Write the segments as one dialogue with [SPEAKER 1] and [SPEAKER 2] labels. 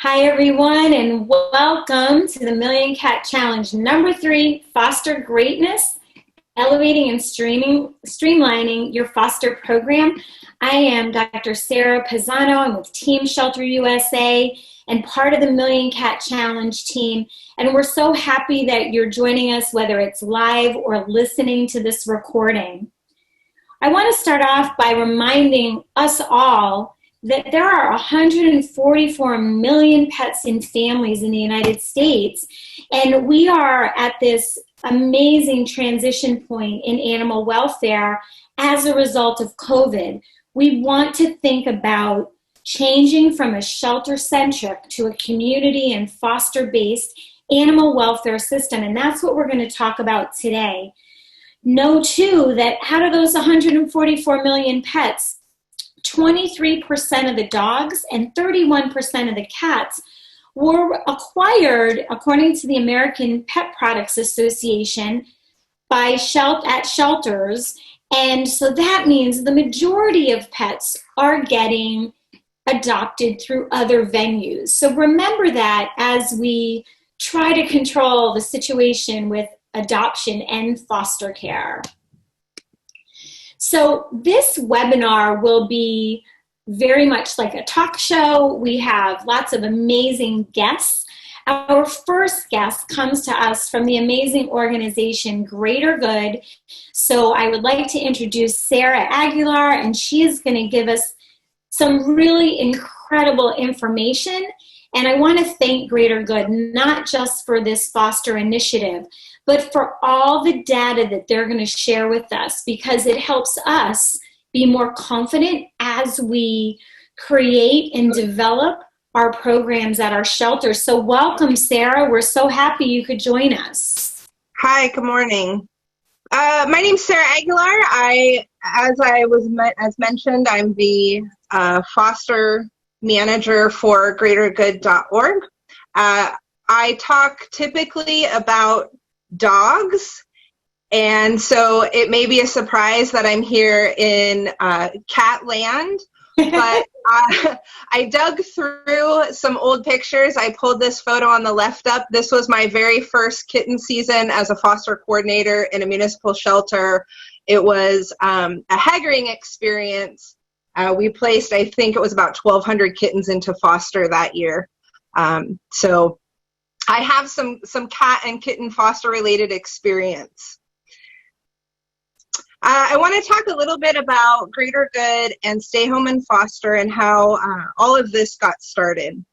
[SPEAKER 1] Hi, everyone, and welcome to the Million Cat Challenge number 3, Foster Greatness, Elevating and Streamlining Your Foster Program. I am Dr. Sara Pizano. I'm with Team Shelter USA and part of the Million Cat Challenge team. And we're so happy that you're joining us, whether it's live or listening to this recording. I want to start off by reminding us all that there are 144 million pets in families in the United States, and we are at this amazing transition point in animal welfare as a result of COVID. We want to think about changing from a shelter-centric to a community and foster-based animal welfare system, and that's what we're going to talk about today. Know, too, that out of those 144 million pets, 23% of the dogs and 31% of the cats were acquired, according to the American Pet Products Association, at shelters. And so that means the majority of pets are getting adopted through other venues. So remember that as we try to control the situation with adoption and foster care. So this webinar will be very much like a talk show. We have lots of amazing guests. Our first guest comes to us from the amazing organization Greater Good. So I would like to introduce Sara Aguilar, and she is going to give us some really incredible information. And I want to thank Greater Good, not just for this foster initiative, but for all the data that they're going to share with us, because it helps us be more confident as we create and develop our programs at our shelters. So welcome, Sara. We're so happy you could join us.
[SPEAKER 2] Hi, good morning. My name's Sara Aguilar. As mentioned, I'm the foster manager for greatergood.org. I talk typically about dogs, and so it may be a surprise that I'm here in cat land, but I dug through some old pictures. I pulled this photo on the left up. This was my very first kitten season as a foster coordinator in a municipal shelter. It was a haggling experience. We placed, I think it was about 1,200 kittens into foster that year. So I have some cat and kitten foster related experience. I want to talk a little bit about Greater Good and Stay Home and Foster and how all of this got started.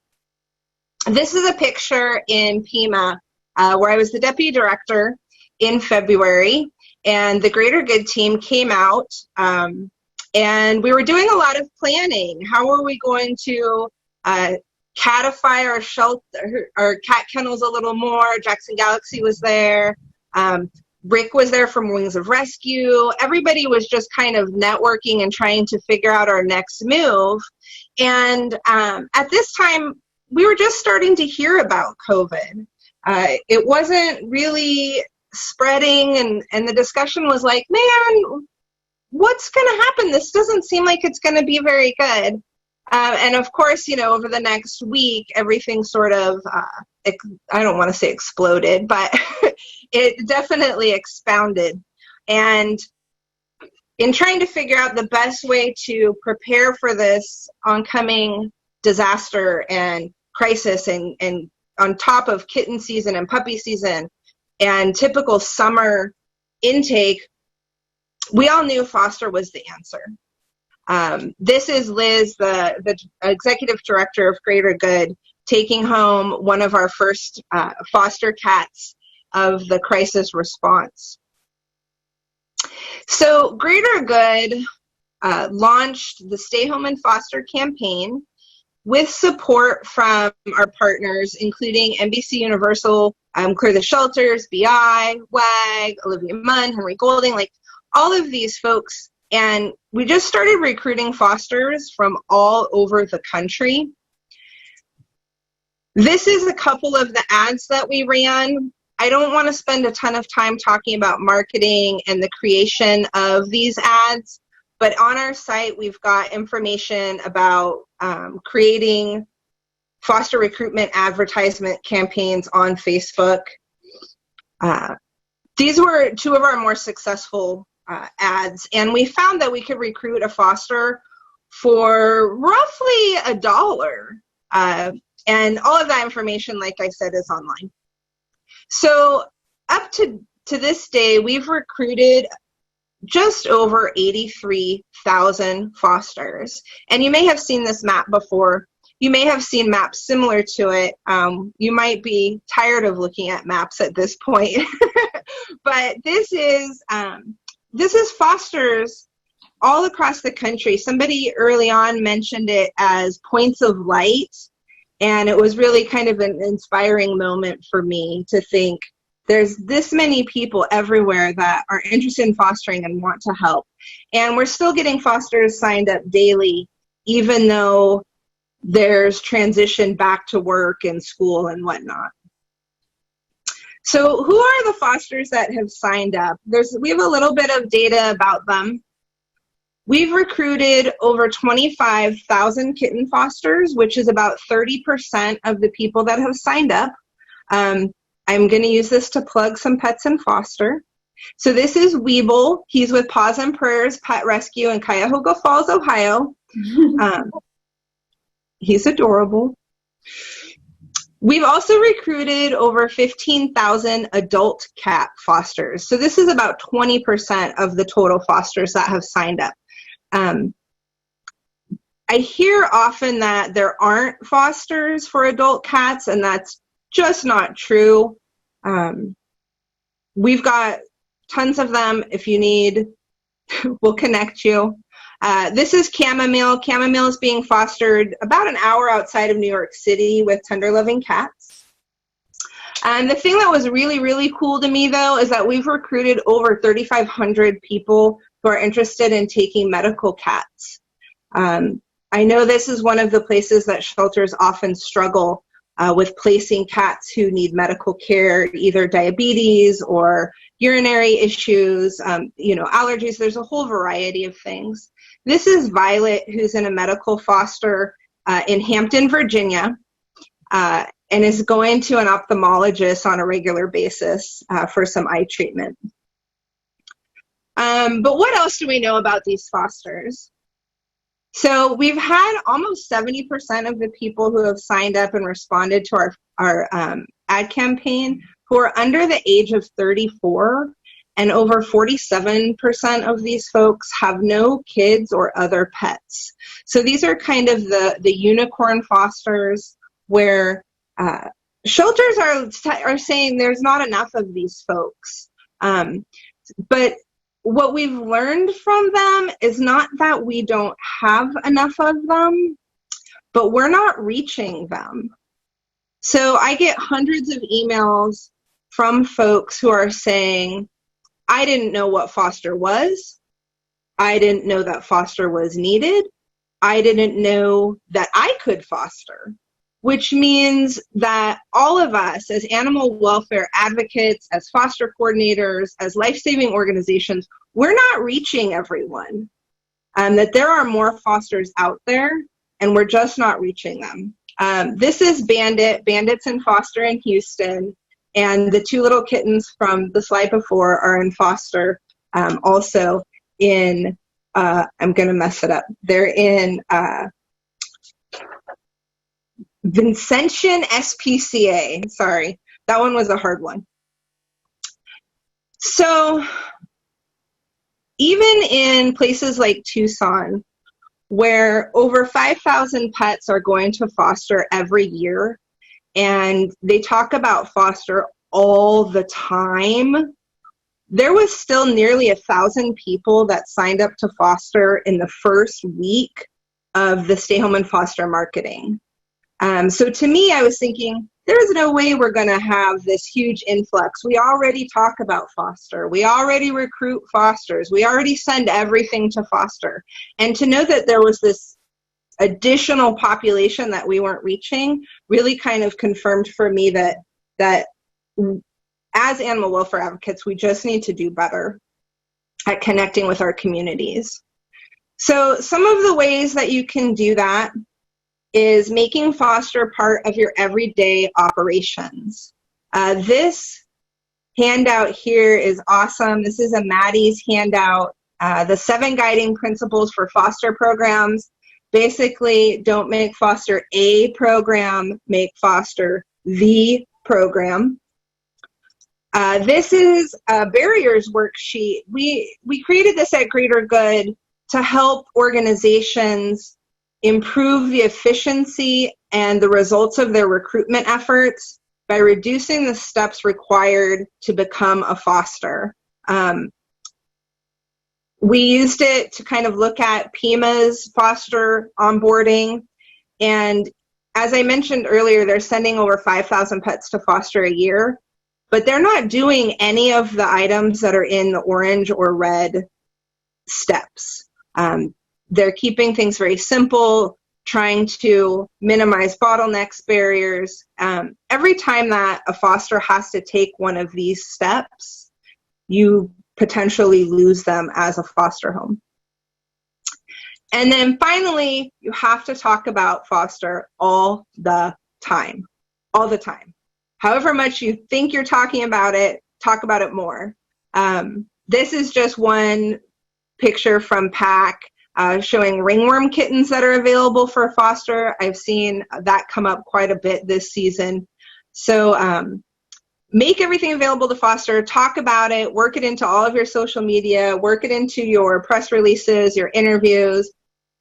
[SPEAKER 2] This is a picture in Pima where I was the deputy director in February, and the Greater Good team came out and we were doing a lot of planning. How are we going to catify our shelter, our cat kennels a little more? Jackson Galaxy was there. Rick was there from Wings of Rescue. Everybody was just kind of networking and trying to figure out our next move. And at this time, we were just starting to hear about COVID. It wasn't really spreading, and the discussion was like, man, what's going to happen? This doesn't seem like it's going to be very good. And of course, over the next week, everything sort of, I don't want to say exploded, but it definitely expounded. And in trying to figure out the best way to prepare for this oncoming disaster and crisis, and on top of kitten season and puppy season and typical summer intake, we all knew foster was the answer. This is Liz, the executive director of Greater Good, taking home one of our first foster cats of the crisis response. So Greater Good launched the Stay Home and Foster campaign with support from our partners, including NBC Universal, Clear the Shelters, BI, WAG, Olivia Munn, Henry Golding, like all of these folks. And we just started recruiting fosters from all over the country. This is a couple of the ads that we ran. I don't want to spend a ton of time talking about marketing and the creation of these ads, but on our site, we've got information about creating foster recruitment advertisement campaigns on Facebook. These were two of our more successful ads, and we found that we could recruit a foster for roughly $1. And all of that information, like I said, is online. So up to this day, we've recruited just over 83,000 fosters. And you may have seen this map before. You may have seen maps similar to it. You might be tired of looking at maps at this point. But this is fosters all across the country. Somebody early on mentioned it as points of light. And it was really kind of an inspiring moment for me to think there's this many people everywhere that are interested in fostering and want to help. And we're still getting fosters signed up daily, even though there's transition back to work and school and whatnot. So who are the fosters that have signed up? We have a little bit of data about them. We've recruited over 25,000 kitten fosters, which is about 30% of the people that have signed up. I'm going to use this to plug some pets and foster. So this is Weeble. He's with Paws and Prayers Pet Rescue in Cuyahoga Falls, Ohio. He's adorable. We've also recruited over 15,000 adult cat fosters. So this is about 20% of the total fosters that have signed up. I hear often that there aren't fosters for adult cats, and that's just not true. We've got tons of them. If you need, we'll connect you. This is Chamomile. Chamomile is being fostered about an hour outside of New York City with tender loving cats. And the thing that was really, really cool to me, though, is that we've recruited over 3,500 people who are interested in taking medical cats. I know this is one of the places that shelters often struggle with placing cats who need medical care, either diabetes or urinary issues, allergies. There's a whole variety of things. This is Violet, who's in a medical foster in Hampton, Virginia, and is going to an ophthalmologist on a regular basis for some eye treatment. But what else do we know about these fosters? So we've had almost 70% of the people who have signed up and responded to our ad campaign who are under the age of 34, and over 47% of these folks have no kids or other pets. So these are kind of the unicorn fosters where shelters are saying there's not enough of these folks. But what we've learned from them is not that we don't have enough of them, but we're not reaching them. So I get hundreds of emails from folks who are saying, I didn't know what foster was. I didn't know that foster was needed. I didn't know that I could foster, which means that all of us as animal welfare advocates, as foster coordinators, as life-saving organizations, we're not reaching everyone. That there are more fosters out there, and we're just not reaching them. This is Bandit. Bandit's in foster in Houston, and the two little kittens from the slide before are in foster also in, I'm going to mess it up. They're in Vincentian SPCA. Sorry, that one was a hard one. So even in places like Tucson, where over 5,000 pets are going to foster every year, and they talk about foster all the time, there was still nearly 1,000 people that signed up to foster in the first week of the Stay Home and Foster marketing. So to me, I was thinking, there's no way we're going to have this huge influx. We already talk about foster. We already recruit fosters. We already send everything to foster. And to know that there was this additional population that we weren't reaching really kind of confirmed for me that as animal welfare advocates, we just need to do better at connecting with our communities. So some of the ways that you can do that is making foster part of your everyday operations. This handout here is awesome. This is a Maddie's handout. The 7 guiding principles for foster programs. Basically, don't make foster a program, make foster the program. This is a barriers worksheet. We created this at Greater Good to help organizations improve the efficiency and the results of their recruitment efforts by reducing the steps required to become a foster. We used it to kind of look at PIMA's foster onboarding. And as I mentioned earlier, they're sending over 5,000 pets to foster a year, but they're not doing any of the items that are in the orange or red steps. They're keeping things very simple, trying to minimize bottlenecks, barriers. Every time that a foster has to take one of these steps, you potentially lose them as a foster home. And then finally, you have to talk about foster all the time, all the time. However much you think you're talking about it, talk about it more. This is just one picture from PAC showing ringworm kittens that are available for foster. I've seen that come up quite a bit this season. So make everything available to foster, talk about it, work it into all of your social media, work it into your press releases, your interviews,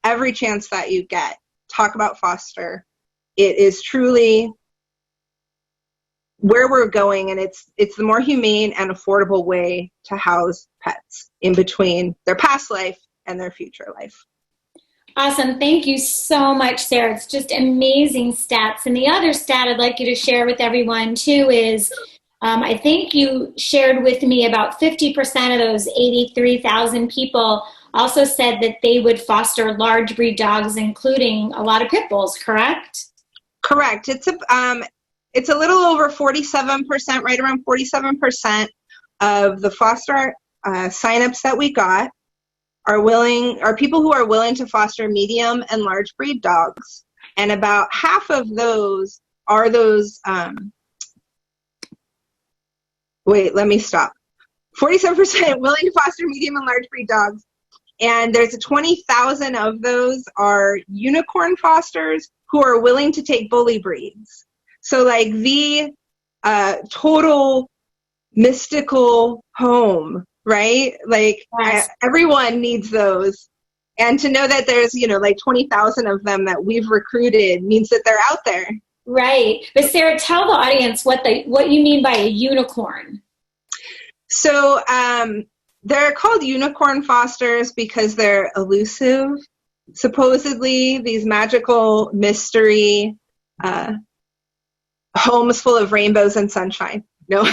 [SPEAKER 2] every chance that you get. Talk about foster. It is truly where we're going, and it's the more humane and affordable way to house pets in between their past life and their future life.
[SPEAKER 1] Awesome. Thank you so much, Sara. It's just amazing stats. And the other stat I'd like you to share with everyone, too, is I think you shared with me about 50% of those 83,000 people also said that they would foster large breed dogs, including a lot of pit bulls, correct?
[SPEAKER 2] Correct. It's a little over 47%, right around 47% of the foster signups that we got are people who are willing to foster medium and large breed dogs. And about half of those are those, wait, let me stop. 47% willing to foster medium and large breed dogs. And there's 20,000 of those are unicorn fosters who are willing to take bully breeds. So like the total mystical home, right? Like
[SPEAKER 1] Yes.
[SPEAKER 2] Everyone needs those. And to know that there's, like 20,000 of them that we've recruited means that they're out there.
[SPEAKER 1] Right. But Sara, tell the audience what you mean by a unicorn.
[SPEAKER 2] So they're called unicorn fosters because they're elusive. Supposedly, these magical mystery homes full of rainbows and sunshine. No,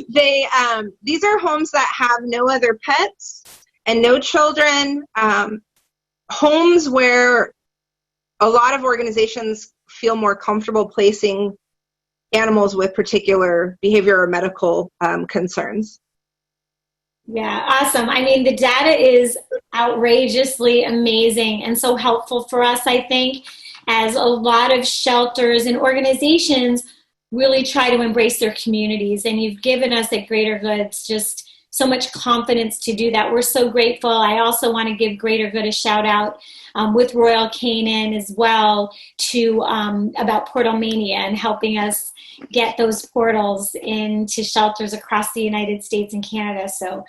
[SPEAKER 2] these are homes that have no other pets and no children. Homes where a lot of organizations feel more comfortable placing animals with particular behavior or medical concerns.
[SPEAKER 1] Yeah, awesome. I mean, the data is outrageously amazing and so helpful for us, I think, as a lot of shelters and organizations really try to embrace their communities. And you've given us at Greater Goods just so much confidence to do that. We're so grateful. I also want to give Greater Good a shout out with Royal Canin as well to about Portalmania and helping us get those portals into shelters across the United States and Canada. So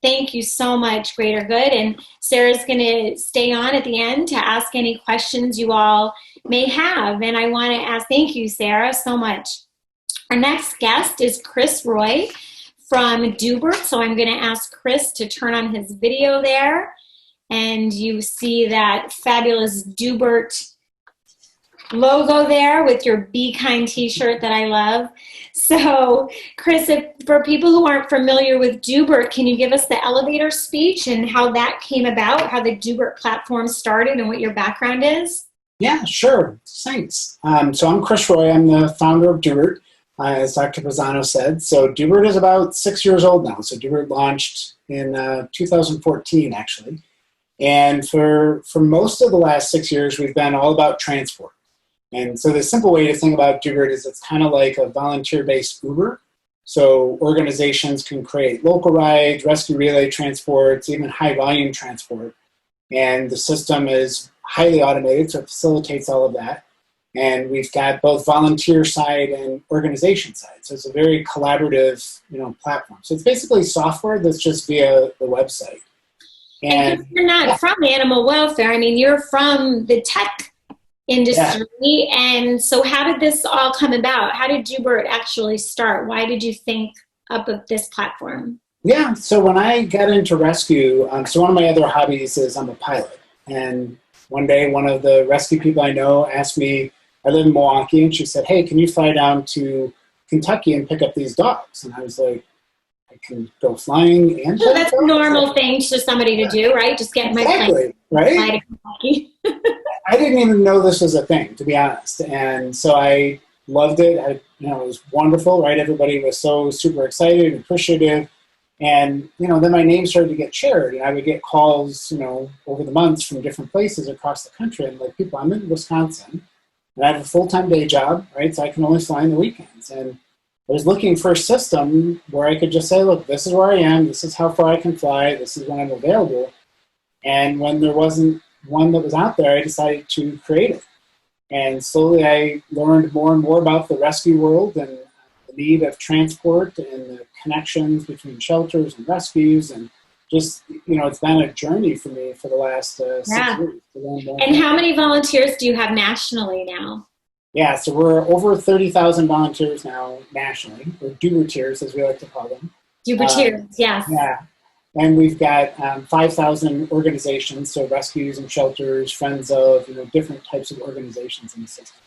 [SPEAKER 1] thank you so much, Greater Good. And Sara's going to stay on at the end to ask any questions you all may have. And I want to ask, thank you, Sara, so much. Our next guest is Chris Roy from Doobert. So I'm going to ask Chris to turn on his video there. And you see that fabulous Doobert logo there with your Be Kind t-shirt that I love. So, Chris, for people who aren't familiar with Doobert, can you give us the elevator speech and how that came about, how the Doobert platform started and what your background is?
[SPEAKER 3] Yeah, sure. Thanks. So I'm Chris Roy. I'm the founder of Doobert, as Dr. Pizano said. So Doobert is about 6 years old now. So Doobert launched in 2014, actually. And for most of the last 6 years, we've been all about transport. And so the simple way to think about Doobert is it's kind of like a volunteer-based Uber. So organizations can create local rides, rescue relay transports, even high-volume transport. And the system is highly automated, so it facilitates all of that. And we've got both volunteer side and organization side. So it's a very collaborative, platform. So it's basically software that's just via the website.
[SPEAKER 1] And you're not from animal welfare. I mean, you're from the tech industry. Yeah. And so how did this all come about? How did Doobert actually start? Why did you think up of this platform?
[SPEAKER 3] Yeah, so when I got into rescue, so one of my other hobbies is I'm a pilot. And one day, one of the rescue people I know asked me, I live in Milwaukee, and she said, hey, can you fly down to Kentucky and pick up these dogs? And I was like, I can go flying and
[SPEAKER 1] that's a normal thing for somebody to do, right? Just get my plane,
[SPEAKER 3] right?
[SPEAKER 1] Fly to Kentucky.
[SPEAKER 3] I didn't even know this was a thing, to be honest. And so I loved it. It was wonderful, right? Everybody was so super excited and appreciative. And, then my name started to get shared, and I would get calls, over the months from different places across the country. And like, people, I'm in Wisconsin, and I have a full-time day job, right? So I can only fly on the weekends. And I was looking for a system where I could just say, look, this is where I am. This is how far I can fly. This is when I'm available. And when there wasn't one that was out there, I decided to create it. And slowly I learned more and more about the rescue world and the need of transport and the connections between shelters and rescues. And just, it's been a journey for me for the last 6 years.
[SPEAKER 1] And how many volunteers do you have nationally now?
[SPEAKER 3] Yeah, so we're over 30,000 volunteers now nationally, or Dooberteers, as we like to call them.
[SPEAKER 1] Dooberteers, yes.
[SPEAKER 3] Yeah. And we've got 5,000 organizations, so rescues and shelters, friends of, different types of organizations in the system.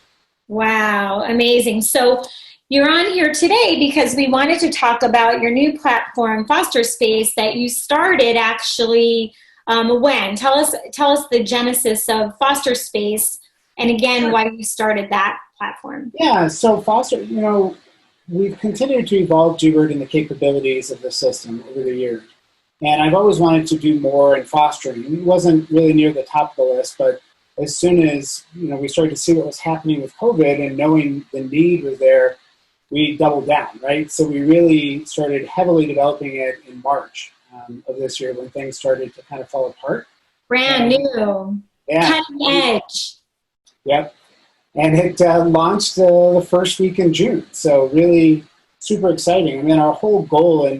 [SPEAKER 1] Wow, amazing. So you're on here today because we wanted to talk about your new platform, Foster Space, that you started actually when? Tell us the genesis of Foster Space, and again, why you started that platform.
[SPEAKER 3] Yeah, so Foster, we've continued to evolve Doobert and the capabilities of the system over the years. And I've always wanted to do more in fostering. It wasn't really near the top of the list, but as soon as we started to see what was happening with COVID and knowing the need was there, we doubled down, right? So we really started heavily developing it in March of this year when things started to kind of fall apart.
[SPEAKER 1] Brand new, cutting edge.
[SPEAKER 3] Yep. And it launched the first week in June. So really super exciting. I mean, our whole goal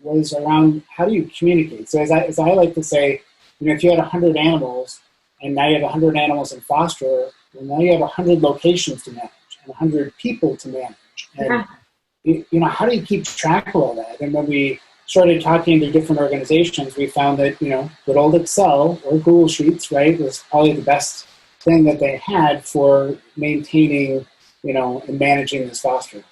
[SPEAKER 3] was around how do you communicate? So as I like to say, if you had 100 animals and now you have 100 animals in foster, well, now you have 100 locations to manage and 100 people to manage. And, how do you keep track of all that? And when we started talking to different organizations, we found that, good old Excel or Google Sheets, right, was probably the best thing that they had for maintaining, and managing this foster.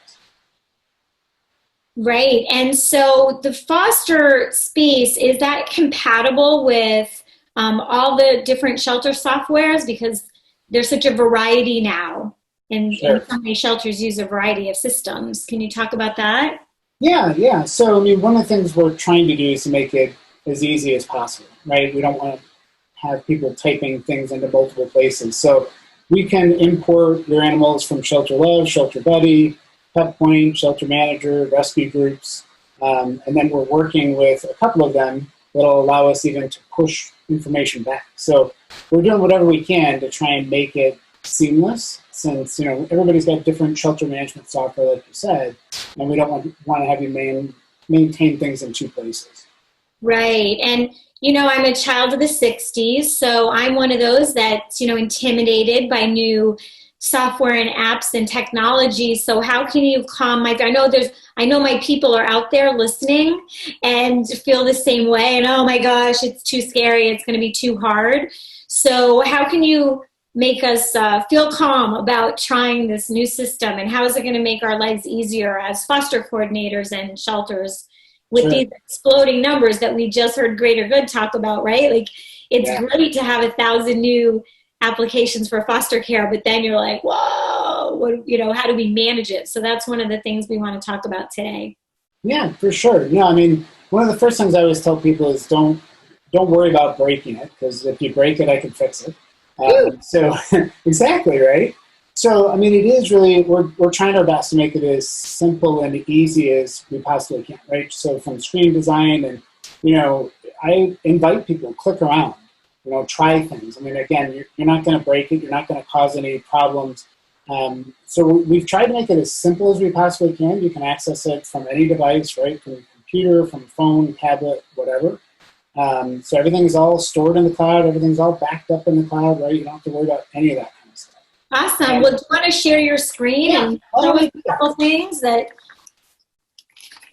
[SPEAKER 1] Right. And so the Foster Space, is that compatible with all the different shelter softwares? Because there's such a variety now, and so many shelters use a variety of systems. Can you talk about that?
[SPEAKER 3] Yeah. So, one of the things we're trying to do is to make it as easy as possible, right? We don't want to have people typing things into multiple places. So we can import your animals from Shelter Love, Shelter Buddy, Pet Point, Shelter Manager, rescue groups, and then we're working with a couple of them that'll allow us even to push information back. So we're doing whatever we can to try and make it seamless, since everybody's got different shelter management software, like you said, and we don't want to have you maintain things in two places.
[SPEAKER 1] Right. And I'm a child of the 60s, so I'm one of those that's intimidated by new software and apps and technology. So how can you calm I know my people are out there listening and feel the same way, and oh my gosh, it's too scary, it's going to be too hard. So how can you make us feel calm about trying this new system, and how is it going to make our lives easier as foster coordinators and shelters with these exploding numbers that we just heard Greater Good talk about, right? Like, it's great to have 1,000 new applications for foster care, but then you're like, whoa, how do we manage it? So that's one of the things we want to talk about today.
[SPEAKER 3] Yeah, for sure. One of the first things I always tell people is don't don't worry about breaking it, because if you break it, I can fix it. So exactly, right? So, I mean, it is really, we're trying our best to make it as simple and easy as we possibly can, right? So from screen design and, I invite people, click around, try things. I mean, again, you're not going to break it. You're not going to cause any problems. So we've tried to make it as simple as we possibly can. You can access it from any device, right? From computer, from phone, tablet, whatever. So everything's all stored in the cloud. Everything's all backed up in the cloud, right? You don't have to worry about any of that kind of stuff.
[SPEAKER 1] Awesome. Well, do you want to share your screen and show us a couple things that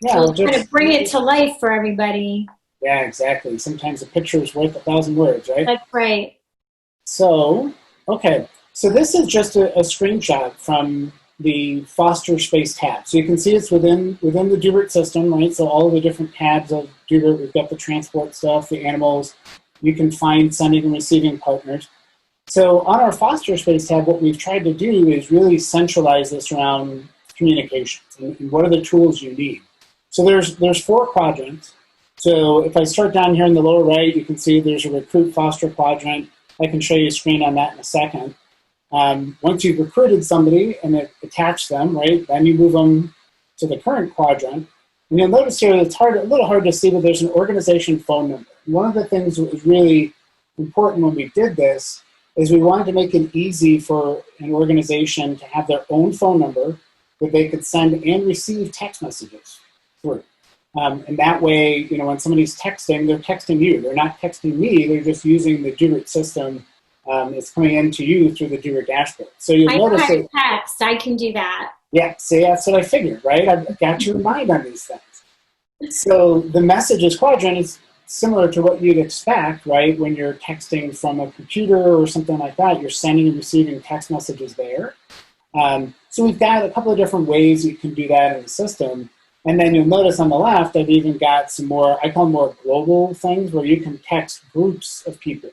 [SPEAKER 1] will kind of bring it to life for everybody?
[SPEAKER 3] Yeah, exactly. Sometimes a picture is worth 1,000 words, right?
[SPEAKER 1] That's right.
[SPEAKER 3] So, okay. So this is just a screenshot from the foster space tab. So you can see it's within the Doobert system, right? So all of the different tabs of Doobert, we've got the transport stuff, the animals. You can find sending and receiving partners. So on our foster space tab, what we've tried to do is really centralize this around communications and what are the tools you need. So there's 4 quadrants. So if I start down here in the lower right, you can see there's a recruit foster quadrant. I can show you a screen on that in a second. Once you've recruited somebody and attached them, right, then you move them to the current quadrant. And you'll notice here it's a little hard to see, but there's an organization phone number. One of the things that was really important when we did this is we wanted to make it easy for an organization to have their own phone number that they could send and receive text messages through. And that way, when somebody's texting, they're texting you. They're not texting me. They're just using the Doobert system. It's coming into you through the Doobert dashboard. So you'll notice that
[SPEAKER 1] text. I can do that.
[SPEAKER 3] Yeah, see, that's what I figured, right? I've got your mind on these things. So the messages quadrant is similar to what you'd expect, right? When you're texting from a computer or something like that, you're sending and receiving text messages there. So we've got a couple of different ways you can do that in the system. And then you'll notice on the left, I've even got some more, I call them more global things, where you can text groups of people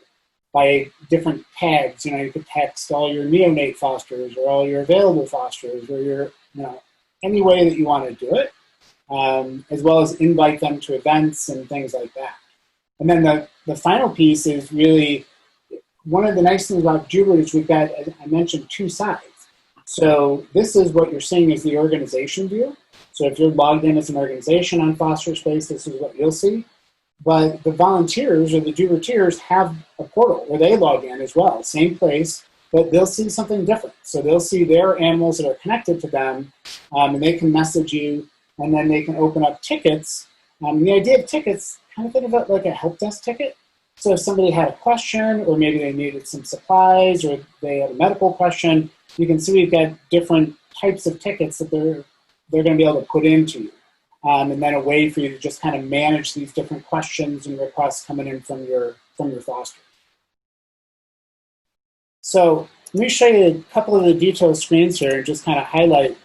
[SPEAKER 3] by different tags. You could text all your neonate fosters or all your available fosters or your, any way that you want to do it, as well as invite them to events and things like that. And then the final piece is really, one of the nice things about Doobert is we've got, as I mentioned, 2 sides. So this is what you're seeing as the organization view. So if you're logged in as an organization on Foster Space, this is what you'll see. But the volunteers or the Dooberteers have a portal where they log in as well, same place, but they'll see something different. So they'll see their animals that are connected to them, and they can message you, and then they can open up tickets. And the idea of tickets, kind of think of it like a help desk ticket. So if somebody had a question, or maybe they needed some supplies, or they had a medical question, you can see we've got different types of tickets that they're going to be able to put into you. And then a way for you to just kind of manage these different questions and requests coming in from your foster. So let me show you a couple of the detailed screens here and just kind of highlight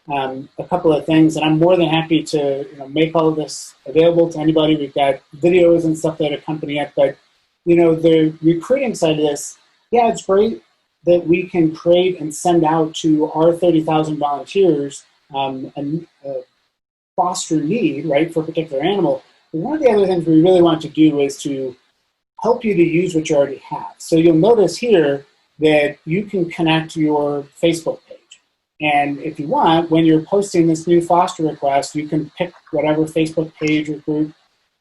[SPEAKER 3] a couple of things. And I'm more than happy to make all of this available to anybody. We've got videos and stuff that accompany it. But the recruiting side of this, yeah, it's great that we can create and send out to our 30,000 volunteers a foster need, right, for a particular animal. But one of the other things we really want to do is to help you to use what you already have. So you'll notice here that you can connect your Facebook page. And if you want, when you're posting this new foster request, you can pick whatever Facebook page or group,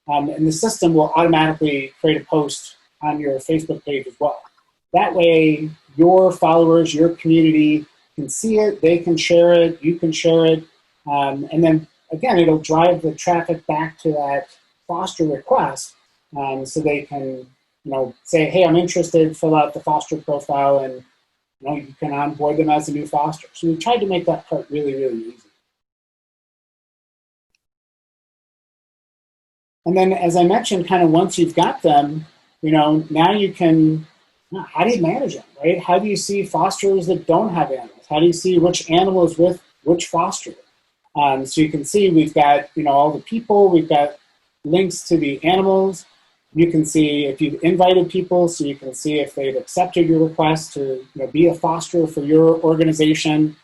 [SPEAKER 3] and the system will automatically create a post on your Facebook page as well. That way, your followers, your community can see it, they can share it, you can share it, and then again, it'll drive the traffic back to that foster request, so they can, say, hey, I'm interested, fill out the foster profile, and you can onboard them as a new foster. So we've tried to make that part really, really easy. And then, as I mentioned, kind of once you've got them, now you can, how do you manage them, right? How do you see fosters that don't have animals? How do you see which animal is with which foster? So you can see we've got, all the people, we've got links to the animals. You can see if you've invited people, so you can see if they've accepted your request to be a foster for your organization.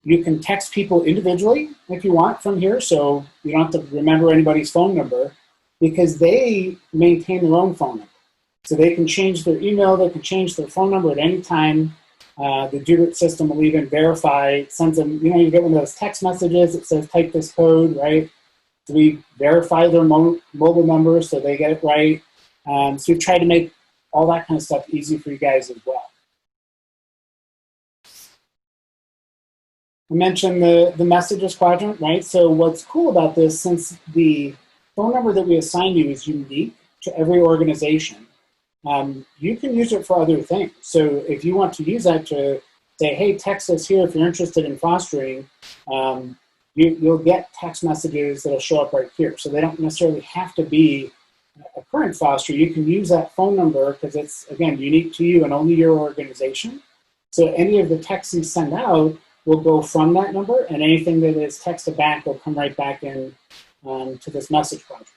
[SPEAKER 3] You can text people individually if you want from here, so you don't have to remember anybody's phone number. because they maintain their own phone number. So they can change their email, they can change their phone number at any time. The Doobert system will even verify, sends them, you get one of those text messages that says type this code, right? So we verify their mobile number so they get it right. So we've tried to make all that kind of stuff easy for you guys as well. I mentioned the messages quadrant, right? So what's cool about this, since the phone number that we assign you is unique to every organization, you can use it for other things. So if you want to use that to say, hey, text us here if you're interested in fostering, you'll get text messages that'll show up right here. So they don't necessarily have to be a current foster. You can use that phone number because it's, again, unique to you and only your organization. So any of the texts you send out will go from that number, and anything that is texted back will come right back in to this message quadrant.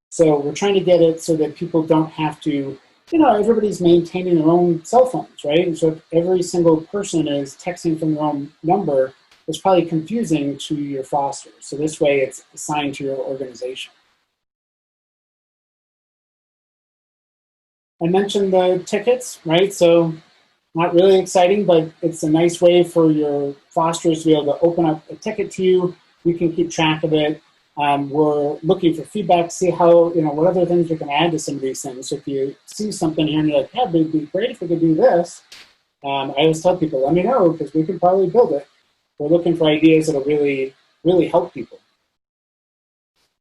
[SPEAKER 3] So we're trying to get it so that people don't have to, everybody's maintaining their own cell phones, right? And so if every single person is texting from their own number, it's probably confusing to your foster. So this way it's assigned to your organization. I mentioned the tickets, right? So not really exciting, but it's a nice way for your fosters to be able to open up a ticket to you. You can keep track of it. We're looking for feedback, see how, what other things we can add to some of these things. So if you see something here and you're like, yeah, it'd be great if we could do this, I always tell people, let me know, because we can probably build it. We're looking for ideas that'll really, really help people.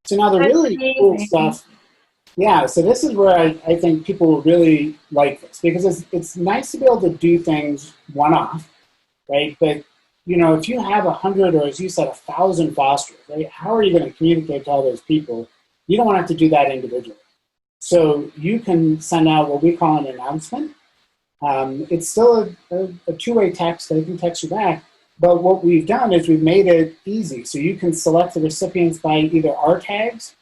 [SPEAKER 3] So now the really cool stuff, yeah, so this is where I think people will really like this, because it's nice to be able to do things one-off, right? But, if you have 100 or, as you said, 1,000 fosters, right, how are you going to communicate to all those people? You don't want to have to do that individually. So you can send out what we call an announcement. It's still a two-way text. They can text you back. But what we've done is we've made it easy. So you can select the recipients by either our tags,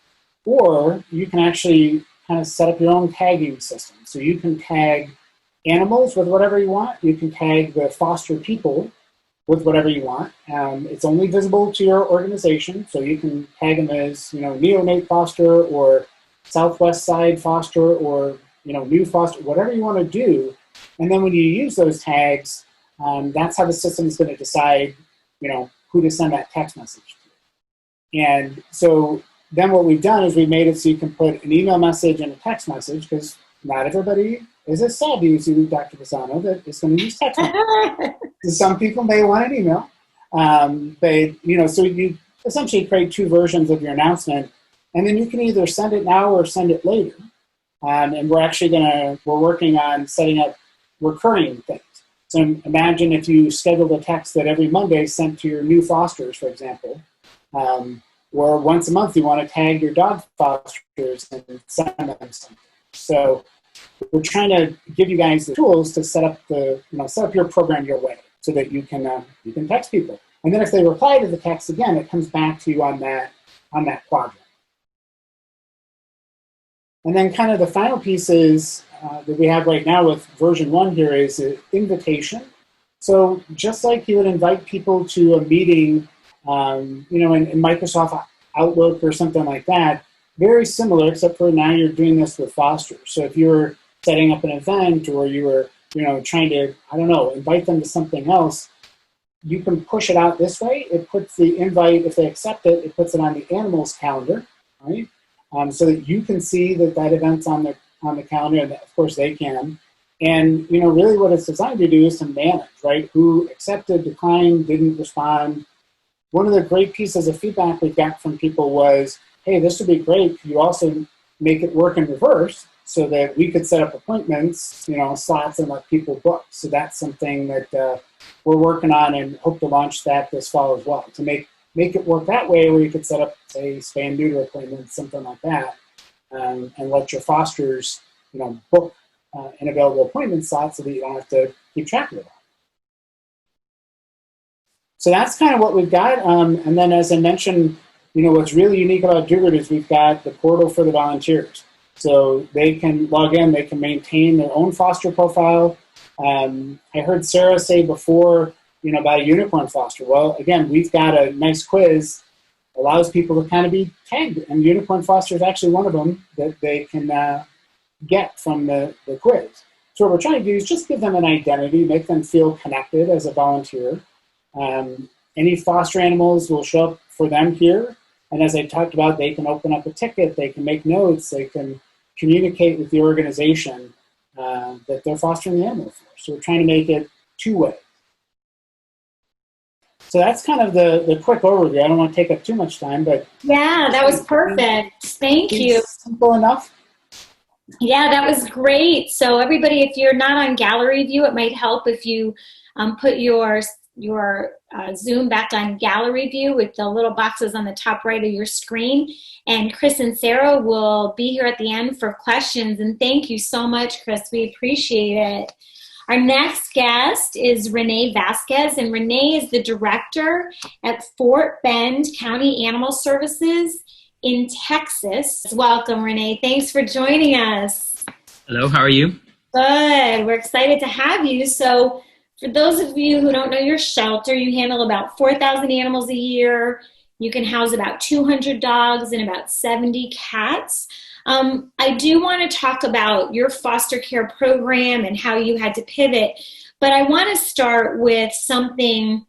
[SPEAKER 3] or you can actually kind of set up your own tagging system. So you can tag animals with whatever you want. You can tag the foster people with whatever you want. It's only visible to your organization. So you can tag them as, neonate foster or Southwest Side foster or, new foster, whatever you want to do. And then when you use those tags, that's how the system is going to decide, who to send that text message to. And so then what we've done is we've made it so you can put an email message and a text message, because not everybody is as savvy as you, Dr. Pizano, that is going to use text message. So some people may want an email. So you essentially create two versions of your announcement, and then you can either send it now or send it later. And we're working on setting up recurring things. So imagine if you scheduled a text that every Monday sent to your new fosters, for example, or once a month you want to tag your dog fosters and send them something. So we're trying to give you guys the tools to set up your program your way, so that you can text people. And then if they reply to the text again, it comes back to you on that quadrant. And then kind of the final piece is that we have right now with version 1 here is an invitation. So just like you would invite people to a meeting, in Microsoft Outlook or something like that, very similar, except for now you're doing this with fosters. So if you're setting up an event, or you were, trying to, invite them to something else, you can push it out this way. It puts the invite, if they accept it, it puts it on the animal's calendar, right? So that you can see that event's on the calendar, and of course they can. And, really what it's designed to do is to manage, right? Who accepted, declined, didn't respond. One of the great pieces of feedback we got from people was, hey, this would be great. Could you also make it work in reverse so that we could set up appointments, slots, and let people book? So that's something that we're working on, and hope to launch that this fall as well, to make it work that way, where you could set up, say, spay and neuter appointments, something like that, and let your fosters, book an available appointment slot so that you don't have to keep track of it all. So that's kind of what we've got. And then, as I mentioned, what's really unique about Doobert is we've got the portal for the volunteers. So they can log in, they can maintain their own foster profile. I heard Sara say before, about a unicorn foster. Well, again, we've got a nice quiz, allows people to kind of be tagged. And Unicorn Foster is actually one of them that they can get from the quiz. So what we're trying to do is just give them an identity, make them feel connected as a volunteer. Any foster animals will show up for them here. And as I talked about, they can open up a ticket, they can make notes, they can communicate with the organization that they're fostering the animal for. So we're trying to make it two-way. So that's kind of the quick overview. I don't want to take up too much time, but...
[SPEAKER 1] Yeah, that was perfect. Thank you.
[SPEAKER 3] Simple enough?
[SPEAKER 1] Yeah, that was great. So everybody, if you're not on gallery view, it might help if you put your Zoom back on gallery view with the little boxes on the top right of your screen. And Chris and Sara will be here at the end for questions. And thank you so much, Chris. We appreciate it. Our next guest is Renee Vasquez, and Renee is the director at Fort Bend County Animal Services in Texas. Welcome, Renee. Thanks for joining us.
[SPEAKER 4] Hello, how are you?
[SPEAKER 1] Good. We're excited to have you. So for those of you who don't know your shelter, you handle about 4,000 animals a year. You can house about 200 dogs and about 70 cats. I do want to talk about your foster care program and how you had to pivot, but I want to start with something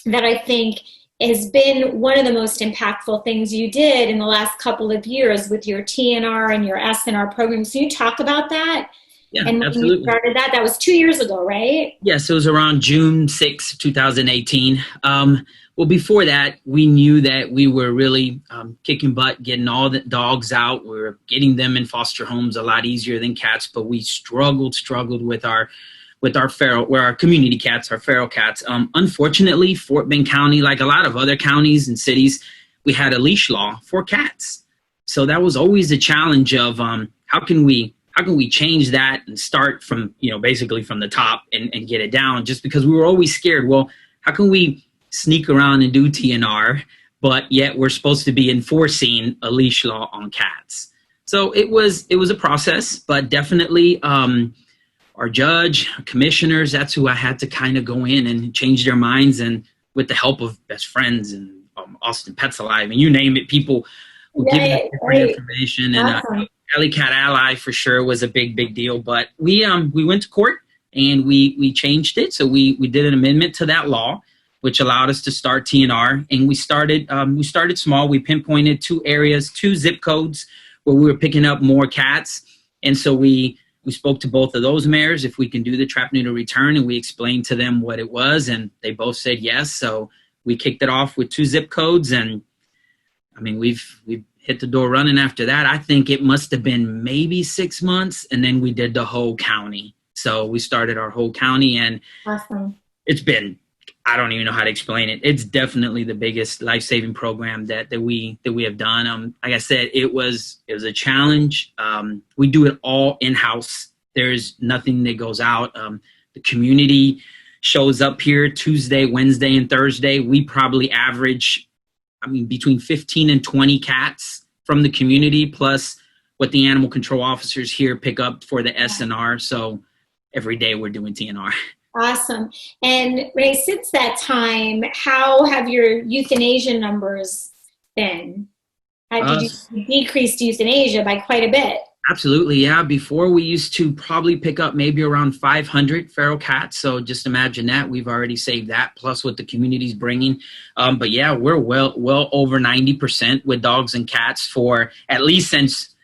[SPEAKER 1] that I think has been one of the most impactful things you did in the last couple of years with your TNR and your SNR programs. Can you talk about that?
[SPEAKER 4] Yeah,
[SPEAKER 1] and when
[SPEAKER 4] absolutely.
[SPEAKER 1] you started that? That was 2 years ago, right?
[SPEAKER 4] Yes, it was around June 6, 2018. Well, before that, we knew that we were really kicking butt, getting all the dogs out. We were getting them in foster homes a lot easier than cats, but we struggled with our feral, where our community cats, our feral cats. Unfortunately, Fort Bend County, like a lot of other counties and cities, we had a leash law for cats. So that was always the challenge of how can we change that and start from, basically from the top and get it down, just because we were always scared. Well, how can we sneak around and do TNR, but yet we're supposed to be enforcing a leash law on cats? So it was a process, but definitely our judge, commissioners, that's who I had to kind of go in and change their minds. And with the help of best friends and Austin Pets Alive, and you name it, people will give you different information.
[SPEAKER 1] Awesome.
[SPEAKER 4] And Alley Cat Ally for sure was a big deal. But we went to court and we changed it. So we did an amendment to that law, which allowed us to start TNR. And we started small. We pinpointed 2 areas, 2 zip codes where we were picking up more cats. And so we spoke to both of those mayors if we can do the trap, neuter, return, and we explained to them what it was, and they both said yes. So we kicked it off with 2 zip codes, and I mean, we've hit the door running after that. I think it must have been maybe 6 months, and then we did the whole county. So we started our whole county, and
[SPEAKER 1] Awesome.
[SPEAKER 4] It's been, I don't even know how to explain it. It's definitely the biggest life-saving program that we have done. Like I said, it was a challenge. We do it all in-house. There's nothing that goes out. The community shows up here Tuesday, Wednesday, and Thursday. We probably average, between 15 and 20 cats from the community, plus what the animal control officers here pick up for the SNR. So every day we're doing TNR.
[SPEAKER 1] Awesome. And Renee, since that time, how have your euthanasia numbers been? How did you decrease euthanasia by quite a bit?
[SPEAKER 4] Absolutely, yeah. Before we used to probably pick up maybe around 500 feral cats. So just imagine that. We've already saved that, plus what the community's bringing. But yeah, we're well over 90% with dogs and cats for at least since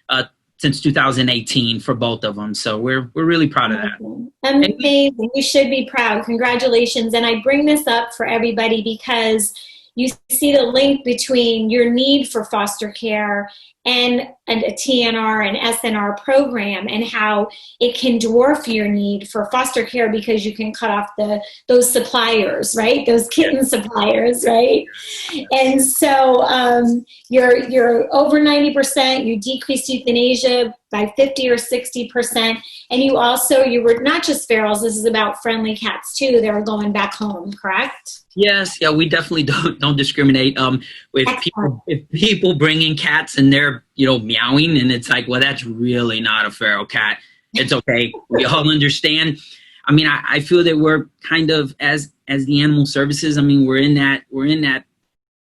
[SPEAKER 4] 2018 for both of them. So we're really proud of that.
[SPEAKER 1] Amazing. You should be proud. Congratulations. And I bring this up for everybody because you see the link between your need for foster care and a TNR and SNR program, and how it can dwarf your need for foster care because you can cut off those suppliers, right? Those kitten suppliers, right? And so you're over 90%, you decreased euthanasia by 50 or 60%, and you were not just ferals, this is about friendly cats too, they were going back home, correct?
[SPEAKER 4] Yes, yeah, we definitely don't discriminate. If people bring in cats and they're meowing, and it's like, well, that's really not a feral cat. It's okay. We all understand. I feel that we're kind of as the animal services. We're in that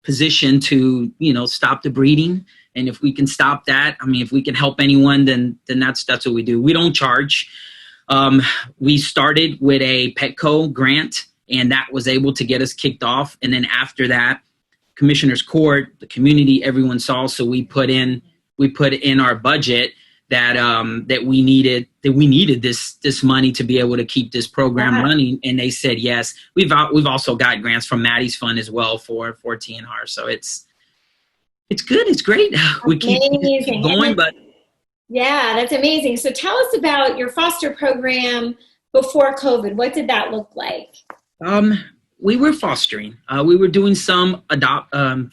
[SPEAKER 4] position to, stop the breeding. And if we can stop that, I mean, if we can help anyone, then that's what we do. We don't charge. We started with a Petco grant, and that was able to get us kicked off. And then after that, Commissioner's Court, the community, everyone saw. So we put in our budget that we needed this money to be able to keep this program running, and they said yes. We've also got grants from Maddie's fund as well for TNR. So it's good. It's great. We keep going, but
[SPEAKER 1] yeah, that's amazing. So tell us about your foster program before COVID. What did that look like?
[SPEAKER 4] We were fostering. We were doing some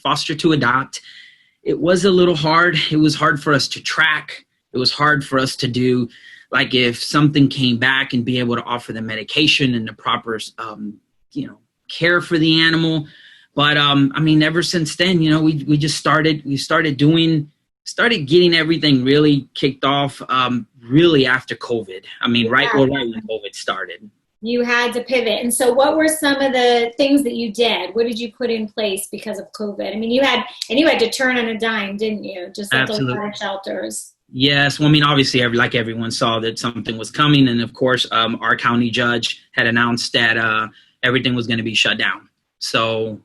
[SPEAKER 4] foster to adopt. It was a little hard. It was hard for us to track. It was hard for us to do, like, if something came back and be able to offer the medication and the proper, care for the animal. But I mean, ever since then, we just started getting everything really kicked off really after COVID. I mean, right when COVID started.
[SPEAKER 1] You had to pivot. And so what were some of the things that you did? What did you put in place because of COVID? I mean, you had to turn on a dime, didn't you? Just like a lot of shelters.
[SPEAKER 4] Yes. Well, I mean, obviously, everyone saw that something was coming. And of course, our county judge had announced that everything was going to be shut down. So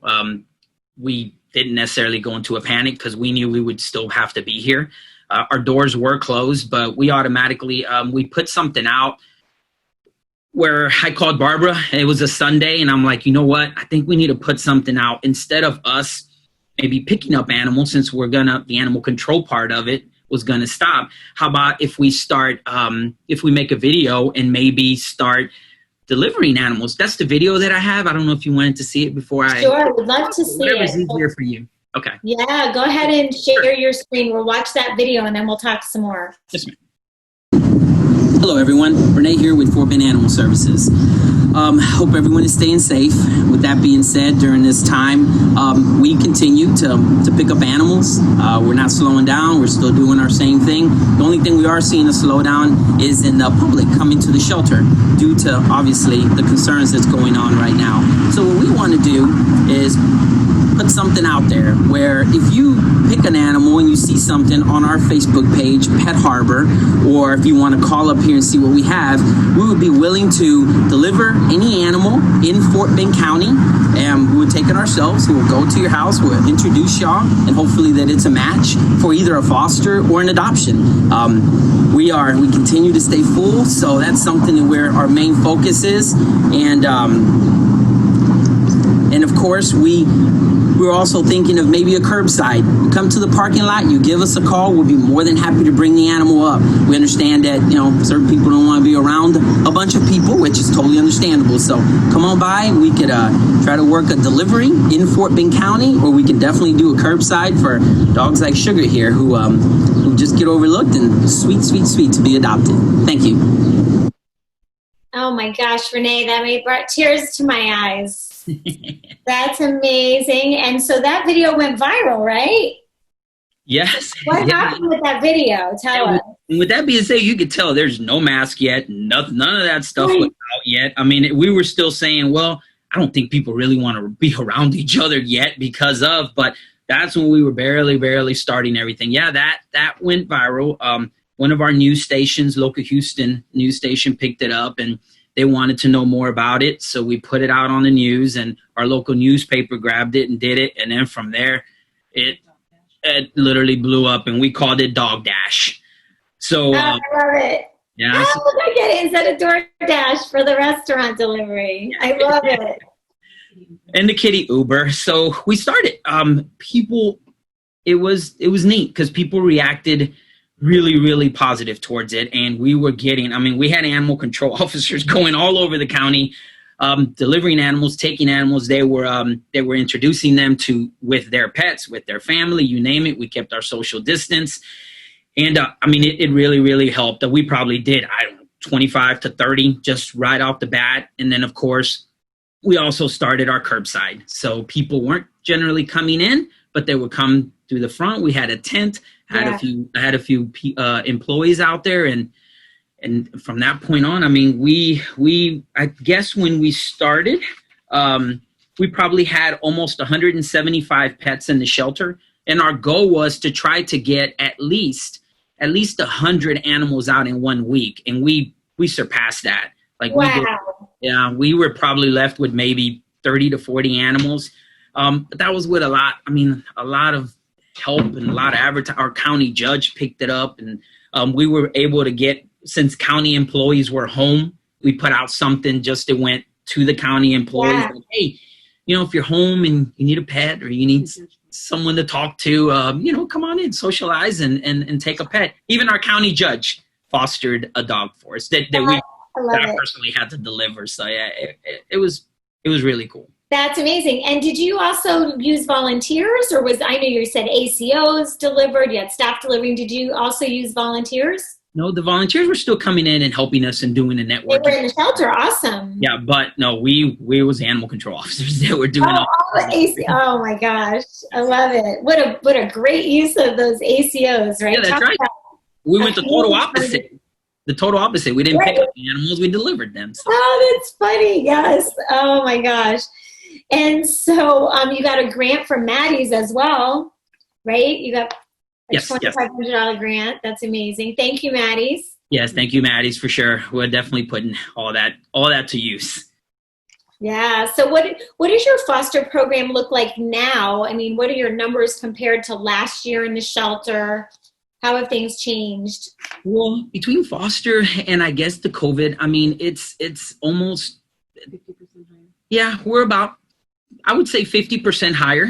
[SPEAKER 4] we didn't necessarily go into a panic because we knew we would still have to be here. Our doors were closed, but we automatically, we put something out where I called Barbara. It was a Sunday, and I'm like, you know what? I think we need to put something out instead of us maybe picking up animals, since the animal control part of it was going to stop. How about if we make a video and maybe start delivering animals? That's the video that I have. I don't know if you wanted to see it before
[SPEAKER 1] Sure, I would love to see
[SPEAKER 4] whatever's
[SPEAKER 1] it.
[SPEAKER 4] Easier for you. Okay.
[SPEAKER 1] Yeah, go ahead and share your screen. We'll watch that video and then we'll talk some more.
[SPEAKER 4] Yes, ma'am. Hello, everyone. Renee here with Fort Bend Animal Services. Hope everyone is staying safe. With that being said, during this time, we continue to pick up animals. We're not slowing down. We're still doing our same thing. The only thing we are seeing a slowdown is in the public coming to the shelter due to, obviously, the concerns that's going on right now. So what we want to do is put something out there where if you pick an animal and you see something on our Facebook page, Pet Harbor, or if you want to call up here and see what we have, we would be willing to deliver any animal in Fort Bend County, and we would take it ourselves. We'll go to your house, we'll introduce y'all, and hopefully that it's a match for either a foster or an adoption. We continue to stay full, so that's something that where our main focus is, and of course we're also thinking of maybe a curbside. You come to the parking lot, you give us a call, we'll be more than happy to bring the animal up. We understand that, certain people don't want to be around a bunch of people, which is totally understandable. So come on by. We could try to work a delivery in Fort Bend County, or we can definitely do a curbside for dogs like Sugar here who just get overlooked and sweet to be adopted. Thank you.
[SPEAKER 1] Oh my gosh, Renee, that brought tears to my eyes. That's amazing. And so that video went viral, right?
[SPEAKER 4] Yes.
[SPEAKER 1] What happened with that video? Tell us.
[SPEAKER 4] With that being said, you could tell there's no mask yet. None of that stuff was out yet. I mean, we were still saying, well, I don't think people really want to be around each other yet but that's when we were barely starting everything. Yeah, that went viral. One of our news stations, local Houston news station, picked it up, and they wanted to know more about it. So we put it out on the news, and our local newspaper grabbed it and did it. And then from there, it literally blew up, and we called it Dog Dash. So
[SPEAKER 1] I love it.
[SPEAKER 4] Yeah.
[SPEAKER 1] How would I get it instead of DoorDash for the restaurant delivery? I love it.
[SPEAKER 4] And the kitty Uber. So we started. It was neat because people reacted really positive towards it, and we were getting, we had animal control officers going all over the county, delivering animals, taking animals. They were introducing them with their pets, with their family, you name it. We kept our social distance, and it really helped. We probably did 25 to 30 just right off the bat, and then of course we also started our curbside. So people weren't generally coming in, but they would come through the front. We had a tent. I had a few employees out there, and from that point on, I guess when we started, we probably had almost 175 pets in the shelter. And our goal was to try to get at least 100 animals out in 1 week. And we surpassed that. Like,
[SPEAKER 1] wow.
[SPEAKER 4] we were probably left with maybe 30 to 40 animals. But that was with a lot of help and a lot of advertising. Our county judge picked it up, and we were able to get, since county employees were home, we put out something just that went to the county employees.
[SPEAKER 1] Yeah.
[SPEAKER 4] Like, hey, if you're home and you need a pet or you need someone to talk to, come on in, socialize and take a pet. Even our county judge fostered a dog for us that I personally had to deliver. So yeah, it was really cool.
[SPEAKER 1] That's amazing. And did you also use volunteers, or I know you said ACOs delivered, you had staff delivering. Did you also use volunteers?
[SPEAKER 4] No, the volunteers were still coming in and helping us and doing the network.
[SPEAKER 1] They were in the shelter. Awesome.
[SPEAKER 4] Yeah, but no, we was animal control officers that were doing all
[SPEAKER 1] oh my gosh, I love it. What a great use of those ACOs, right?
[SPEAKER 4] Yeah, that's right. We went the total opposite. The total opposite. We didn't pick up the animals, we delivered them. So.
[SPEAKER 1] Oh, that's funny. Yes. Oh my gosh. And so you got a grant from Maddie's as well, right? You got a $2,500 grant. That's amazing. Thank you, Maddie's.
[SPEAKER 4] Yes, thank you, Maddie's, for sure. We're definitely putting all that to use.
[SPEAKER 1] Yeah. So what does your foster program look like now? I mean, what are your numbers compared to last year in the shelter? How have things changed?
[SPEAKER 4] Well, between foster and I guess the COVID, I mean, it's almost 50% higher. Yeah, we're about, I would say 50% higher.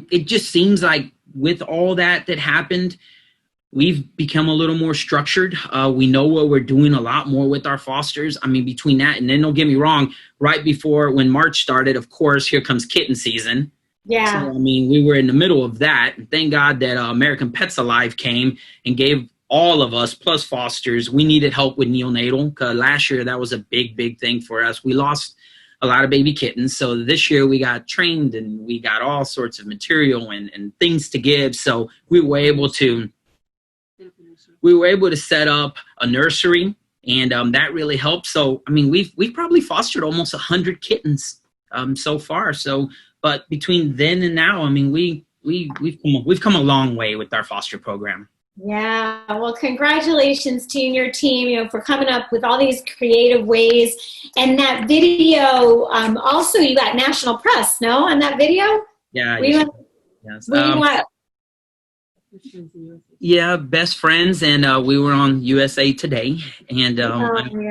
[SPEAKER 4] It just seems like with all that happened, we've become a little more structured. We know what we're doing a lot more with our fosters. I mean, between that, and then don't get me wrong, right before when March started, of course, here comes kitten season.
[SPEAKER 1] Yeah.
[SPEAKER 4] So, I mean, we were in the middle of that. Thank God that American Pets Alive came and gave all of us, plus fosters, we needed help with neonatal. Because last year, that was a big thing for us. We lost a lot of baby kittens. So this year we got trained and we got all sorts of material and things to give. So we were able to set up a nursery, and that really helped. So, I mean, we've probably fostered almost 100 kittens so far. So, but between then and now, I mean, we've come a long way with our foster program.
[SPEAKER 1] Yeah, well, congratulations to you and your team, for coming up with all these creative ways. And that video, also you got national press, no, on that video?
[SPEAKER 4] Yeah.
[SPEAKER 1] Yes.
[SPEAKER 4] Yeah, Best Friends, and we were on USA Today, and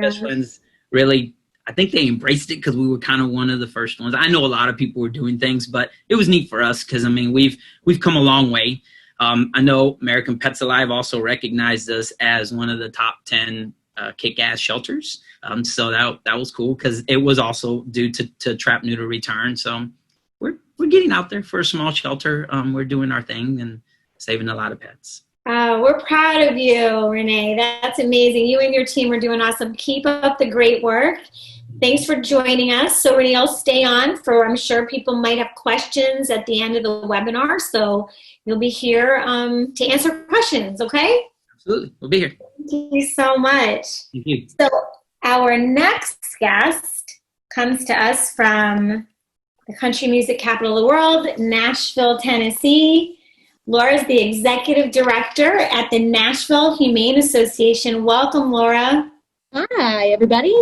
[SPEAKER 4] Best Friends really, I think they embraced it because we were kind of one of the first ones. I know a lot of people were doing things, but it was neat for us because, I mean, we've come a long way. I know American Pets Alive also recognized us as one of the top 10 kick-ass shelters. So that was cool because it was also due to trap, neuter, return. So we're getting out there for a small shelter. We're doing our thing and saving a lot of pets.
[SPEAKER 1] We're proud of you, Renee. That's amazing. You and your team are doing awesome. Keep up the great work. Thanks for joining us. So Renee, I'll stay on I'm sure people might have questions at the end of the webinar. So you'll be here to answer questions, okay?
[SPEAKER 4] Absolutely. We'll be here.
[SPEAKER 1] Thank you so much.
[SPEAKER 4] Thank you.
[SPEAKER 1] So our next guest comes to us from the country music capital of the world, Nashville, Tennessee. Laura's the executive director at the Nashville Humane Association. Welcome, Laura.
[SPEAKER 5] Hi, everybody.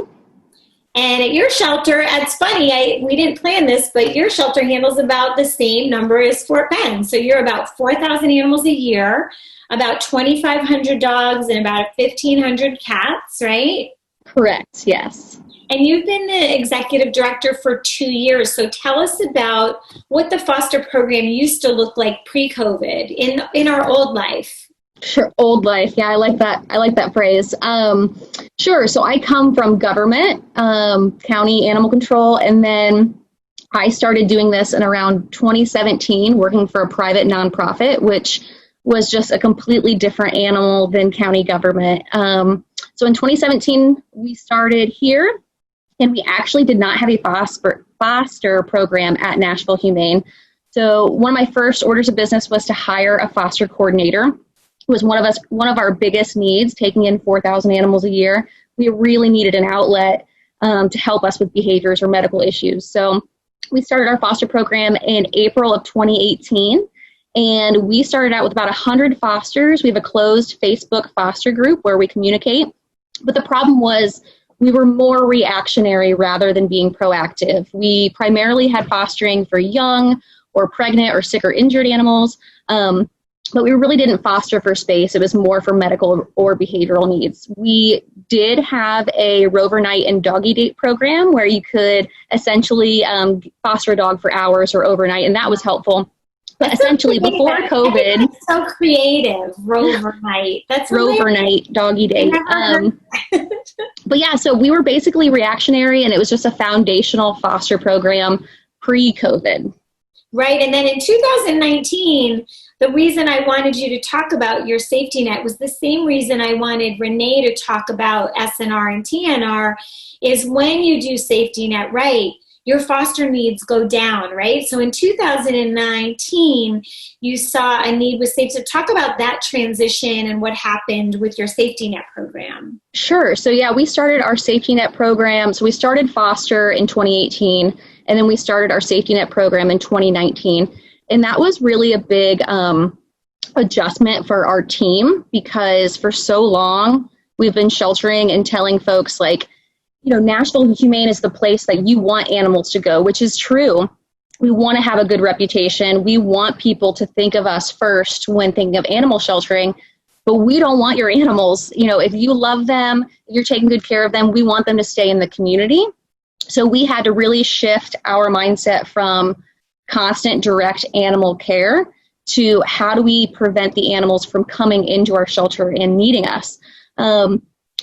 [SPEAKER 1] And at your shelter, it's funny, we didn't plan this, but your shelter handles about the same number as Fort Bend. So you're about 4,000 animals a year, about 2,500 dogs, and about 1,500 cats, right?
[SPEAKER 5] Correct, yes.
[SPEAKER 1] And you've been the executive director for 2 years. So tell us about what the foster program used to look like pre-COVID in our old life.
[SPEAKER 5] Sure, old life. Yeah, I like that phrase. Sure. So I come from government, county animal control, and then I started doing this in around 2017, working for a private nonprofit, which was just a completely different animal than county government. So in 2017, we started here, and we actually did not have a foster program at Nashville Humane. So one of my first orders of business was to hire a foster coordinator. It was one of our biggest needs, taking in 4,000 animals a year. We really needed an outlet to help us with behaviors or medical issues. So we started our foster program in April of 2018. And we started out with about 100 fosters. We have a closed Facebook foster group where we communicate. But the problem was we were more reactionary rather than being proactive. We primarily had fostering for young or pregnant or sick or injured animals. But we really didn't foster for space. It was more for medical or behavioral needs. We did have a Rover Night and Doggy Date program where you could essentially foster a dog for hours or overnight, and that was helpful. But essentially, before COVID,
[SPEAKER 1] that's so creative, Rover Night. That's
[SPEAKER 5] Rover Night, Doggy Date. But yeah, so we were basically reactionary, and it was just a foundational foster program pre-COVID.
[SPEAKER 1] Right, and then in 2019, the reason I wanted you to talk about your safety net was the same reason I wanted Renee to talk about SNR and TNR, is when you do safety net right, your foster needs go down, right? So in 2019, you saw a need with safety. So talk about that transition and what happened with your safety net program.
[SPEAKER 5] Sure. So yeah, we started our safety net program. So we started foster in 2018, and then we started our safety net program in 2019. And that was really a big adjustment for our team, because for so long we've been sheltering and telling folks like, you know, Nashville Humane is the place that you want animals to go, which is true. We want to have a good reputation. We want people to think of us first when thinking of animal sheltering, but we don't want your animals. You know, if you love them, you're taking good care of them, we want them to stay in the community. So we had to really shift our mindset from constant direct animal care to how do we prevent the animals from coming into our shelter and needing us.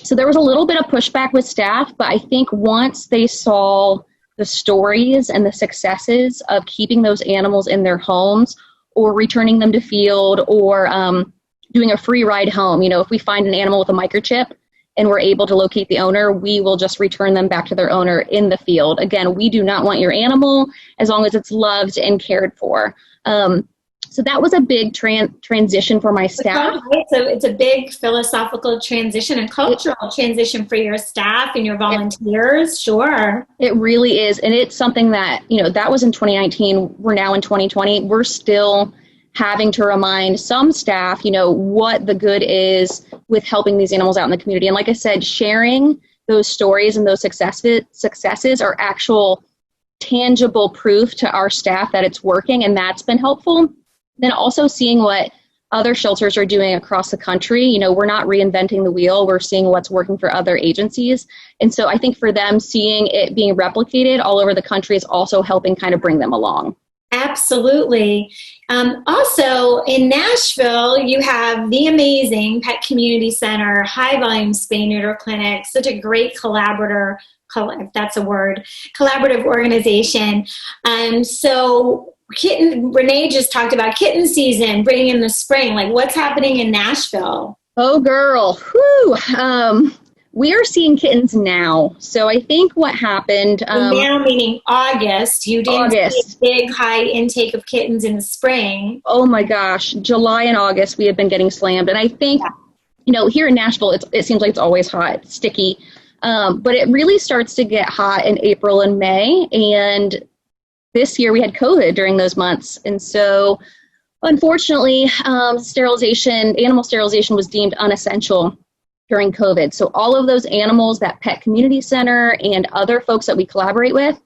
[SPEAKER 5] So there was a little bit of pushback with staff, but I think once they saw the stories and the successes of keeping those animals in their homes or returning them to field or doing a free ride home, you know, if we find an animal with a microchip and we're able to locate the owner, we will just return them back to their owner in the field. Again, we do not want your animal as long as it's loved and cared for. So that was a big transition for my staff.
[SPEAKER 1] So it's a big philosophical transition and cultural transition for your staff and your volunteers. Sure.
[SPEAKER 5] It really is. And it's something that, you know, that was in 2019. We're now in 2020. We're still having to remind some staff, you know, what the good is with helping these animals out in the community. And like I said, sharing those stories and those successes are actual tangible proof to our staff that it's working, and that's been helpful. Then also seeing what other shelters are doing across the country. You know, we're not reinventing the wheel. We're seeing what's working for other agencies. And so I think for them, seeing it being replicated all over the country is also helping kind of bring them along.
[SPEAKER 1] Absolutely. Also, in Nashville, you have the amazing Pet Community Center, high volume spay neuter clinic, such a great collaborative organization. So Renee just talked about kitten season, bringing in the spring. Like, what's happening in Nashville?
[SPEAKER 5] Oh, girl. Whew. We are seeing kittens now. So I think what happened...
[SPEAKER 1] now meaning August. You didn't see a big high intake of kittens in the spring.
[SPEAKER 5] Oh my gosh. July and August, we have been getting slammed. And I think, you know, here in Nashville, it seems like it's always hot, sticky. But it really starts to get hot in April and May. And this year we had COVID during those months. And so unfortunately, animal sterilization was deemed unessential during COVID. So all of those animals that Pet Community Center and other folks that we collaborate with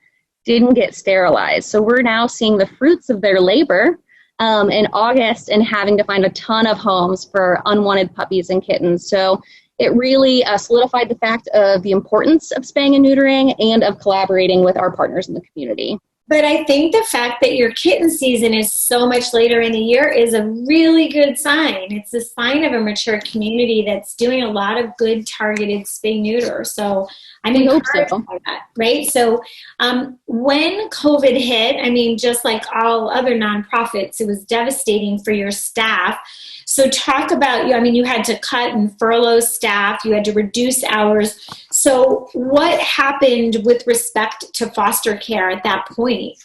[SPEAKER 5] didn't get sterilized. So we're now seeing the fruits of their labor in August and having to find a ton of homes for unwanted puppies and kittens. So it really solidified the fact of the importance of spaying and neutering and of collaborating with our partners in the community.
[SPEAKER 1] But I think the fact that your kitten season is so much later in the year is a really good sign. It's a sign of a mature community that's doing a lot of good targeted spay neuter. So I'm encouraged by that, right? So when COVID hit, I mean, just like all other nonprofits, it was devastating for your staff. So talk about, you had to cut and furlough staff, you had to reduce hours. So what happened with respect to foster care at that point?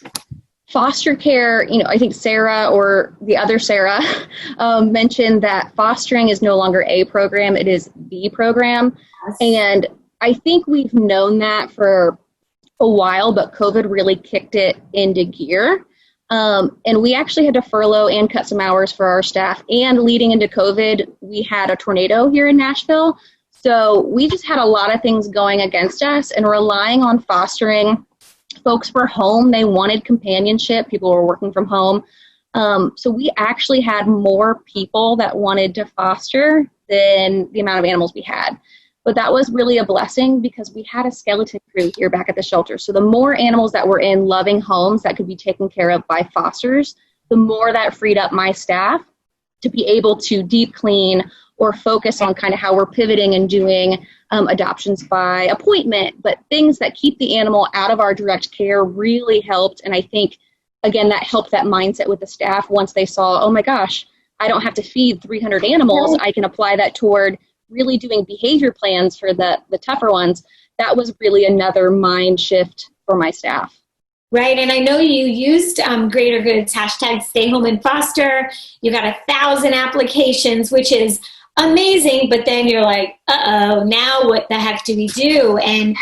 [SPEAKER 5] Foster care, I think Sara or the other Sara mentioned that fostering is no longer a program, it is the program. Yes. And I think we've known that for a while, but COVID really kicked it into gear. And we actually had to furlough and cut some hours for our staff. And leading into COVID, we had a tornado here in Nashville. So we just had a lot of things going against us, and relying on fostering. Folks were home. They wanted companionship. People were working from home. So we actually had more people that wanted to foster than the amount of animals we had. But that was really a blessing because we had a skeleton crew here back at the shelter. So the more animals that were in loving homes that could be taken care of by fosters, the more that freed up my staff to be able to deep clean or focus on kind of how we're pivoting and doing adoptions by appointment. But things that keep the animal out of our direct care really helped. And I think, again, that helped that mindset with the staff once they saw, oh my gosh, I don't have to feed 300 animals. I can apply that toward really doing behavior plans for the tougher ones. That was really another mind shift for my staff.
[SPEAKER 1] Right, and I know you used Greater Goods hashtag Stay Home and Foster. You got 1,000 applications, which is amazing, but then you're like, uh-oh, now what the heck do we do? And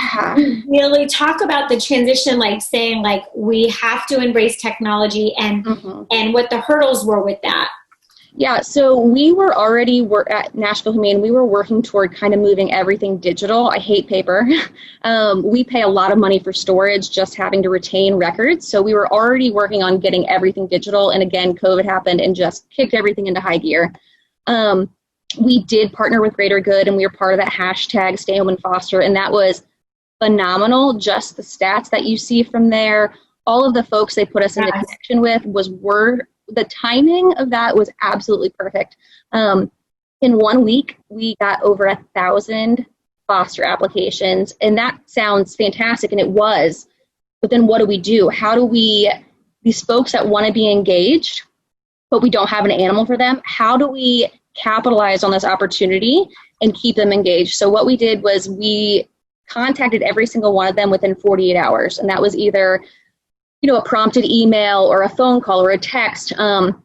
[SPEAKER 1] really talk about the transition, like saying, like, we have to embrace technology and what the hurdles were with that.
[SPEAKER 5] Yeah, so we were already at Nashville Humane. We were working toward kind of moving everything digital. I hate paper. We pay a lot of money for storage, just having to retain records. So we were already working on getting everything digital. And again, COVID happened and just kicked everything into high gear. We did partner with Greater Good, and we were part of that hashtag Stay Home and Foster. And that was phenomenal. Just the stats that you see from there, all of the folks they put us into connection with the timing of that was absolutely perfect. In 1 week, we got over 1,000 foster applications, and that sounds fantastic, and it was. But then what do? How do these folks that want to be engaged, but we don't have an animal for them, how do we capitalize on this opportunity and keep them engaged? So what we did was we contacted every single one of them within 48 hours, and that was either a prompted email or a phone call or a text. And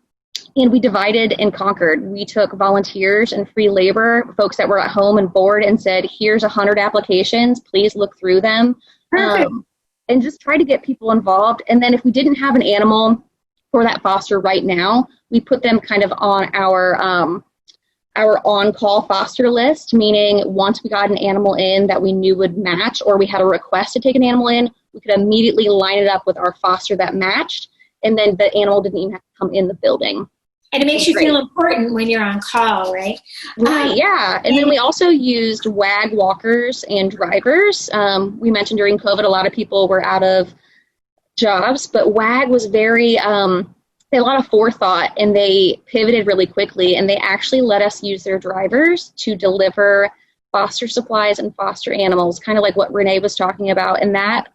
[SPEAKER 5] we divided and conquered. We took volunteers and free labor, folks that were at home and bored, and said, here's 100 applications, please look through them. And just try to get people involved. And then if we didn't have an animal for that foster right now, we put them kind of on our on-call foster list, meaning once we got an animal in that we knew would match, or we had a request to take an animal in, we could immediately line it up with our foster that matched, and then the animal didn't even have to come in the building.
[SPEAKER 1] And it makes you feel important when you're on call, right?
[SPEAKER 5] Right, yeah. And then we also used Wag Walkers and Drivers. We mentioned during COVID, a lot of people were out of jobs, but Wag was they had a lot of forethought, and they pivoted really quickly, and they actually let us use their drivers to deliver foster supplies and foster animals, kind of like what Renee was talking about, and that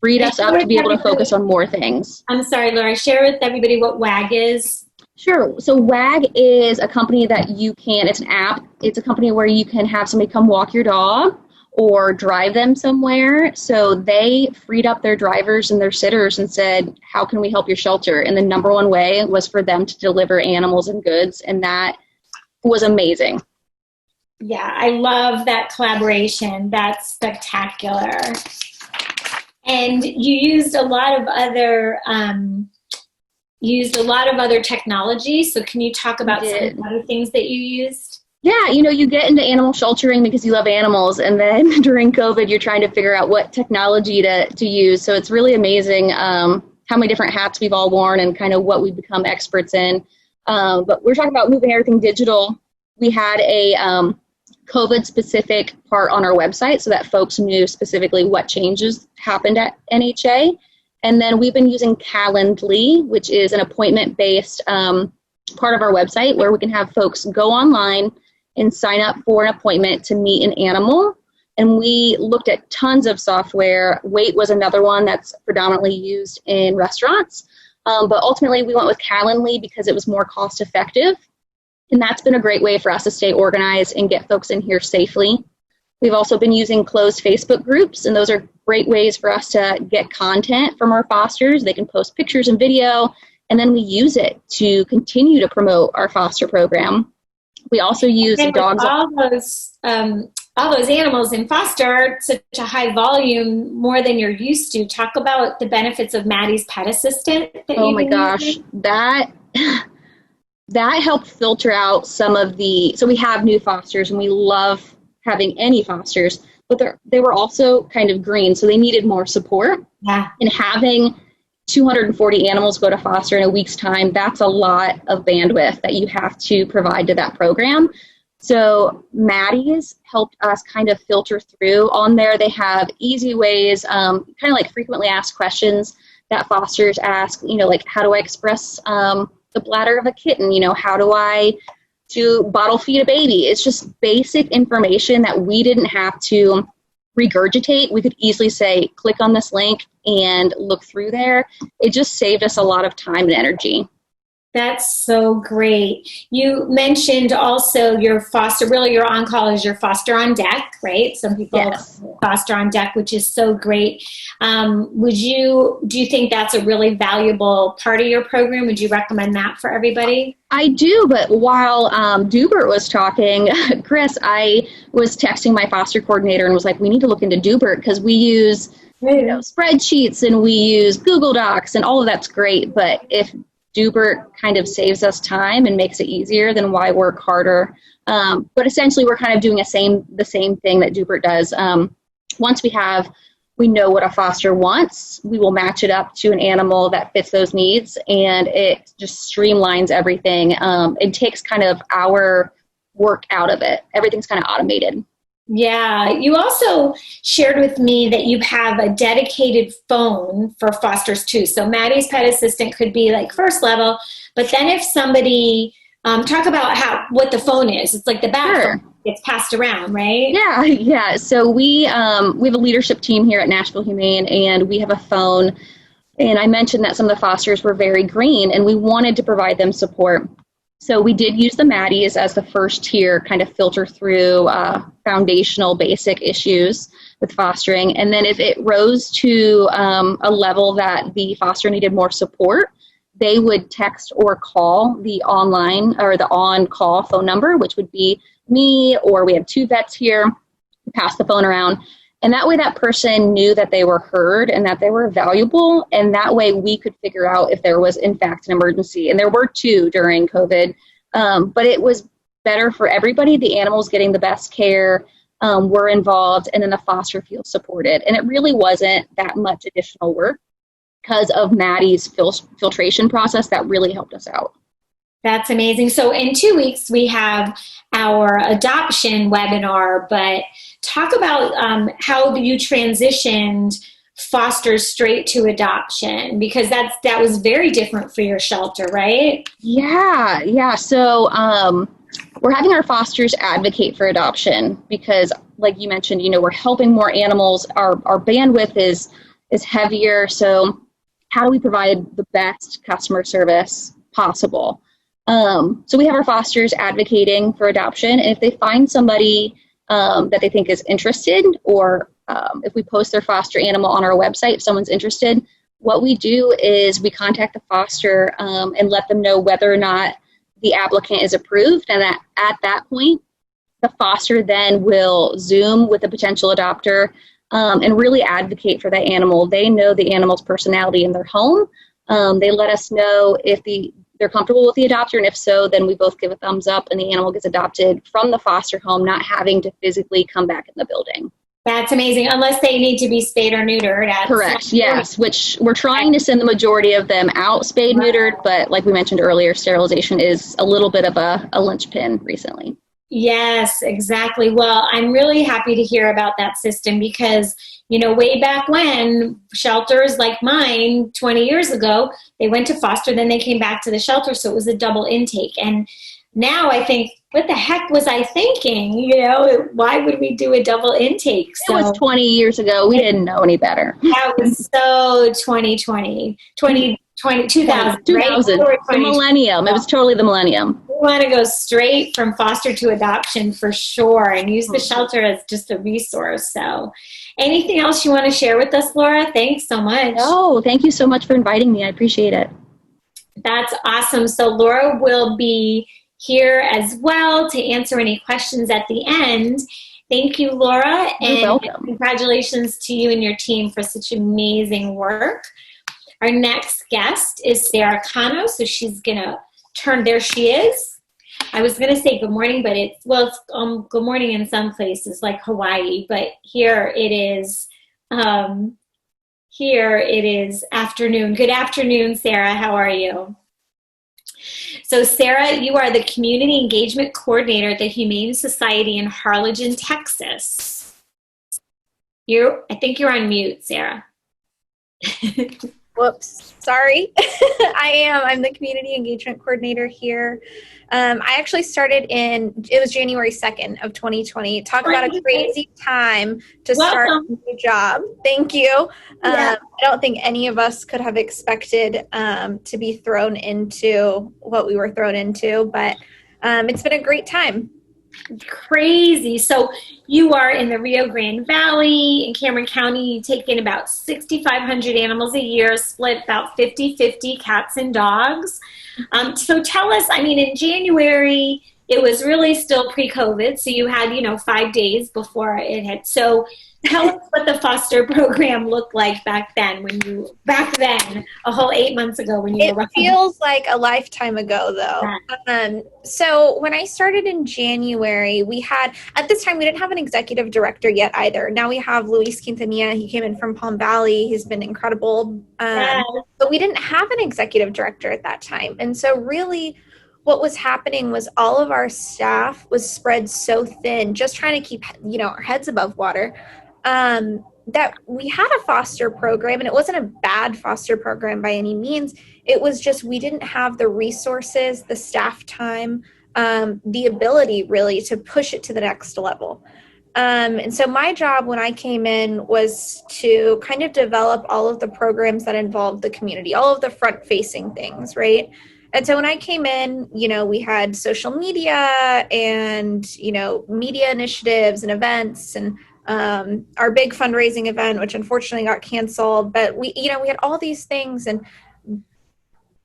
[SPEAKER 5] freed us up to be able to focus on more things.
[SPEAKER 1] I'm sorry, Laura, share with everybody what Wag is.
[SPEAKER 5] Sure. So Wag is a company that it's an app. It's a company where you can have somebody come walk your dog or drive them somewhere. So they freed up their drivers and their sitters and said, how can we help your shelter? And the number one way was for them to deliver animals and goods. And that was amazing.
[SPEAKER 1] Yeah, I love that collaboration. That's spectacular. And you used a lot of other technology. So can you talk about some of the other things that you used?
[SPEAKER 5] Yeah, you get into animal sheltering because you love animals, and then during COVID, you're trying to figure out what technology to use. So it's really amazing how many different hats we've all worn and kind of what we've become experts in. But we're talking about moving everything digital. We had a COVID-specific part on our website so that folks knew specifically what changes happened at NHA. And then we've been using Calendly, which is an appointment-based part of our website where we can have folks go online and sign up for an appointment to meet an animal. And we looked at tons of software. Wait was another one that's predominantly used in restaurants. But ultimately, we went with Calendly because it was more cost-effective. And that's been a great way for us to stay organized and get folks in here safely. We've also been using closed Facebook groups, and those are great ways for us to get content from our fosters. They can post pictures and video, and then we use it to continue to promote our foster program. We also use dogs.
[SPEAKER 1] All those all those animals in foster are such a high volume, more than you're used to. Talk about the benefits of Maddie's pet assistant.
[SPEAKER 5] Oh my gosh, that helped filter out some of the, so we have new fosters and we love having any fosters, but they were also kind of green, so they needed more support.
[SPEAKER 1] Yeah.
[SPEAKER 5] And having 240 animals go to foster in a week's time, that's a lot of bandwidth that you have to provide to that program. So Maddie's helped us kind of filter through on there. They have easy ways, kind of like frequently asked questions that fosters ask, like how do I express the bladder of a kitten? How do I do bottle feed a baby? It's just basic information that we didn't have to regurgitate. We could easily say, click on this link and look through there. It just saved us a lot of time and energy.
[SPEAKER 1] That's so great. You mentioned also your foster, really your on-call is your foster on deck, right? Some people
[SPEAKER 5] Yes.
[SPEAKER 1] foster on deck, which is so great. Do you think that's a really valuable part of your program? Would you recommend that for everybody?
[SPEAKER 5] I do, but while Doobert was talking, Chris, I was texting my foster coordinator and was like, we need to look into Doobert because we use spreadsheets and we use Google Docs and all of that's great, but if Doobert kind of saves us time and makes it easier, then why work harder? But essentially, we're kind of doing the same thing that Doobert does. Once we know what a foster wants, we will match it up to an animal that fits those needs, and it just streamlines everything. It takes kind of our work out of it. Everything's kind of automated.
[SPEAKER 1] Yeah, you also shared with me that you have a dedicated phone for fosters too. So Maddie's pet assistant could be like first level, but then if somebody, talk about what the phone is. It's like the back phone gets passed around, right?
[SPEAKER 5] Yeah. So we have a leadership team here at Nashville Humane, and we have a phone. And I mentioned that some of the fosters were very green, and we wanted to provide them support. So we did use the Maddies as the first tier, kind of filter through foundational basic issues with fostering. And then if it rose to a level that the foster needed more support, they would text or call the online or the on-call phone number, which would be me, or we have two vets here, pass the phone around. And that way that person knew that they were heard and that they were valuable. And that way we could figure out if there was, in fact, an emergency. And there were two during COVID. But it was better for everybody. The animals getting the best care were involved, and then the foster feels supported. And it really wasn't that much additional work because of Maddie's filtration process that really helped us out.
[SPEAKER 1] That's amazing. So in 2 weeks, we have our adoption webinar, but talk about how you transitioned fosters straight to adoption, because that was very different for your shelter, right?
[SPEAKER 5] Yeah. So we're having our fosters advocate for adoption because, like you mentioned, we're helping more animals. Our bandwidth is heavier. So how do we provide the best customer service possible? So we have our fosters advocating for adoption, and if they find somebody that they think is interested, or if we post their foster animal on our website, if someone's interested, what we do is we contact the foster and let them know whether or not the applicant is approved, and that at that point, the foster then will Zoom with a potential adopter and really advocate for that animal. They know the animal's personality in their home. They let us know if they're comfortable with the adopter, and if so, then we both give a thumbs up and the animal gets adopted from the foster home, not having to physically come back in the building.
[SPEAKER 1] That's amazing, unless they need to be spayed or neutered.
[SPEAKER 5] Correct, yes, which we're trying to send the majority of them out spayed, neutered, but like we mentioned earlier, sterilization is a little bit of a linchpin recently.
[SPEAKER 1] Yes, exactly. Well, I'm really happy to hear about that system because, way back when, shelters like mine 20 years ago, they went to foster, then they came back to the shelter, so it was a double intake. And now I think, what the heck was I thinking? Why would we do a double intake?
[SPEAKER 5] So, it was 20 years ago. We didn't know any better.
[SPEAKER 1] That was so 2020, 2000, right?
[SPEAKER 5] The millennium. It was totally the millennium.
[SPEAKER 1] We want to go straight from foster to adoption for sure and use the shelter as just a resource. So anything else you want to share with us, Laura? Thanks so much.
[SPEAKER 5] Oh, thank you so much for inviting me. I appreciate it.
[SPEAKER 1] That's awesome. So Laura will be here as well to answer any questions at the end. Thank you, Laura,
[SPEAKER 5] You're
[SPEAKER 1] and
[SPEAKER 5] welcome.
[SPEAKER 1] congratulations to you and your team for such amazing work. Our next guest is Sara Cano, so she's gonna there she is. I was gonna say good morning, but it's good morning in some places like Hawaii, but here it is afternoon. Good afternoon, Sara. How are you? So Sara, you are the Community Engagement Coordinator at the Humane Society in Harlingen, Texas. I think you're on mute, Sara.
[SPEAKER 6] Whoops, sorry. I am. I'm the Community Engagement Coordinator here. I actually started it was January 2nd of 2020. Talk about a crazy time to start a new job. Thank you. I don't think any of us could have expected to be thrown into what we were thrown into, but it's been a great time.
[SPEAKER 1] Crazy. So you are in the Rio Grande Valley in Cameron County. You take in about 6,500 animals a year, split about 50-50 cats and dogs. So tell us, in January, it was really still pre-COVID. So you had, 5 days before it hit. So tell us what the foster program looked like back then, a whole 8 months ago when you were.
[SPEAKER 6] It feels like a lifetime ago, though.
[SPEAKER 1] Yeah.
[SPEAKER 6] So when I started in January, at this time, we didn't have an executive director yet either. Now we have Luis Quintanilla. He came in from Palm Valley. He's been incredible. But we didn't have an executive director at that time. And so really what was happening was all of our staff was spread so thin, just trying to keep, our heads above water. That we had a foster program, and it wasn't a bad foster program by any means. It was just we didn't have the resources, the staff time, the ability really to push it to the next level. And so my job when I came in was to kind of develop all of the programs that involved the community, all of the front-facing things, right? And so when I came in, we had social media and, media initiatives and events and our big fundraising event, which unfortunately got canceled, but we had all these things, and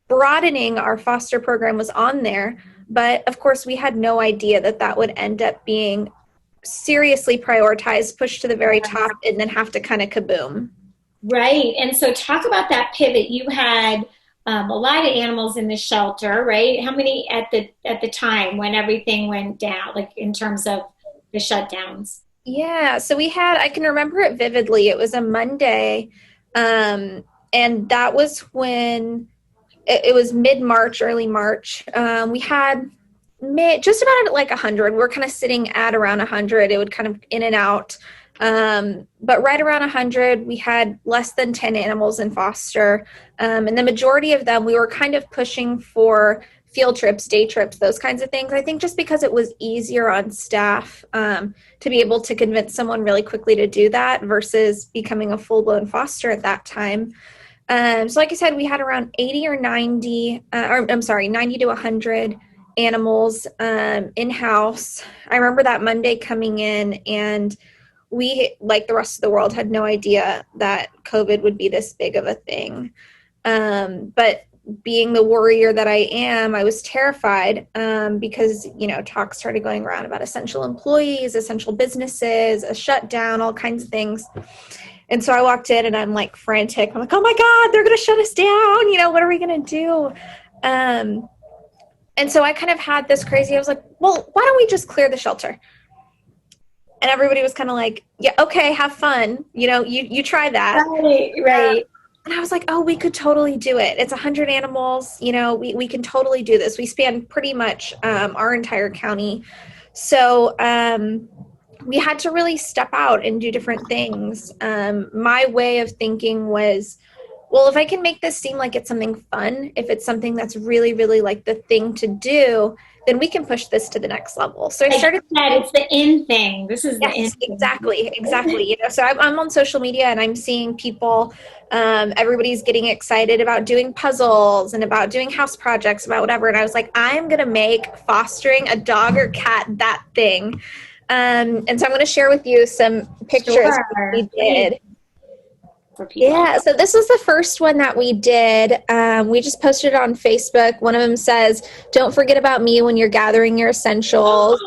[SPEAKER 6] broadening our foster program was on there. But of course we had no idea that would end up being seriously prioritized, pushed to the very top, and then have to kind of kaboom.
[SPEAKER 1] Right. And so talk about that pivot. You had a lot of animals in the shelter, right? How many at the time when everything went down, like in terms of the shutdowns?
[SPEAKER 6] Yeah, so I can remember it vividly. It was a Monday, and that was when it was mid-March, early March. We had just about like 100. We're kind of sitting at around 100. It would kind of in and out. But right around 100, we had less than 10 animals in foster. And the majority of them, we were kind of pushing for field trips, day trips, those kinds of things. I think just because it was easier on staff to be able to convince someone really quickly to do that versus becoming a full-blown foster at that time. So like I said, we had around 90 to 100 animals in-house. I remember that Monday coming in, and we, like the rest of the world, had no idea that COVID would be this big of a thing. But being the warrior that I am, I was terrified because, talks started going around about essential employees, essential businesses, a shutdown, all kinds of things. And so I walked in and I'm like frantic. I'm like, oh my God, they're going to shut us down. What are we going to do? And so I kind of had this crazy, I was like, well, why don't we just clear the shelter? And everybody was kind of like, yeah, okay, have fun. You try that.
[SPEAKER 1] Right.
[SPEAKER 6] And I was like, oh, we could totally do it. It's 100 animals. We can totally do this. We span pretty much our entire county. So we had to really step out and do different things. My way of thinking was, well, if I can make this seem like it's something fun, if it's something that's really, really like the thing to do, then we can push this to the next level. So I started.
[SPEAKER 1] It's the in thing. This is the in thing.
[SPEAKER 6] Exactly. So I'm on social media and I'm seeing people, everybody's getting excited about doing puzzles and about doing house projects, about whatever. And I was like, I'm going to make fostering a dog or cat that thing. And so I'm going to share with you some pictures we did. Yeah, so this was the first one that we did. We just posted it on Facebook. One of them says, "Don't forget about me when you're gathering your essentials."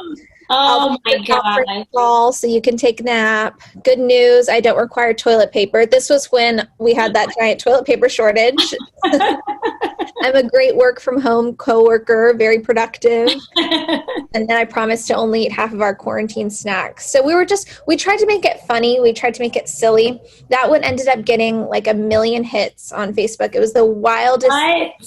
[SPEAKER 1] Oh my
[SPEAKER 6] conference
[SPEAKER 1] God.
[SPEAKER 6] call so you can take a nap. Good news, I don't require toilet paper. This was when we had that giant toilet paper shortage. I'm a great work from home coworker, very productive. And then I promised to only eat half of our quarantine snacks. So we tried to make it funny. We tried to make it silly. That one ended up getting like 1 million hits on Facebook. It was the wildest.
[SPEAKER 1] What?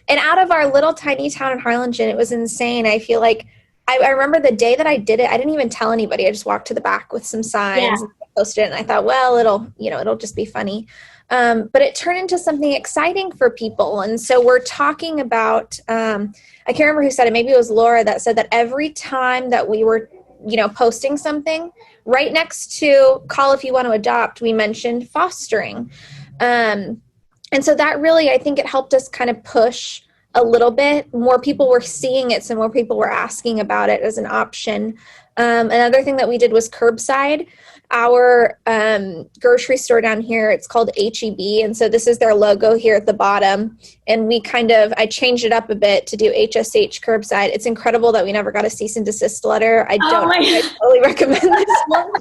[SPEAKER 6] And out of our little tiny town in Harlingen, it was insane. I feel like I remember the day that I did it, I didn't even tell anybody. I just walked to the back with some signs and posted it. And I thought, well, it'll just be funny. But it turned into something exciting for people. And so we're talking about, I can't remember who said it. Maybe it was Laura that said that every time that we were, posting something, right next to call if you want to adopt, we mentioned fostering. And so that really, I think it helped us kind of push a little bit. More people were seeing it, so more people were asking about it as an option. Another thing that we did was curbside. Our grocery store down here, it's called HEB, and so this is their logo here at the bottom. And I changed it up a bit to do HSH curbside. It's incredible that we never got a cease and desist letter. I totally recommend this one,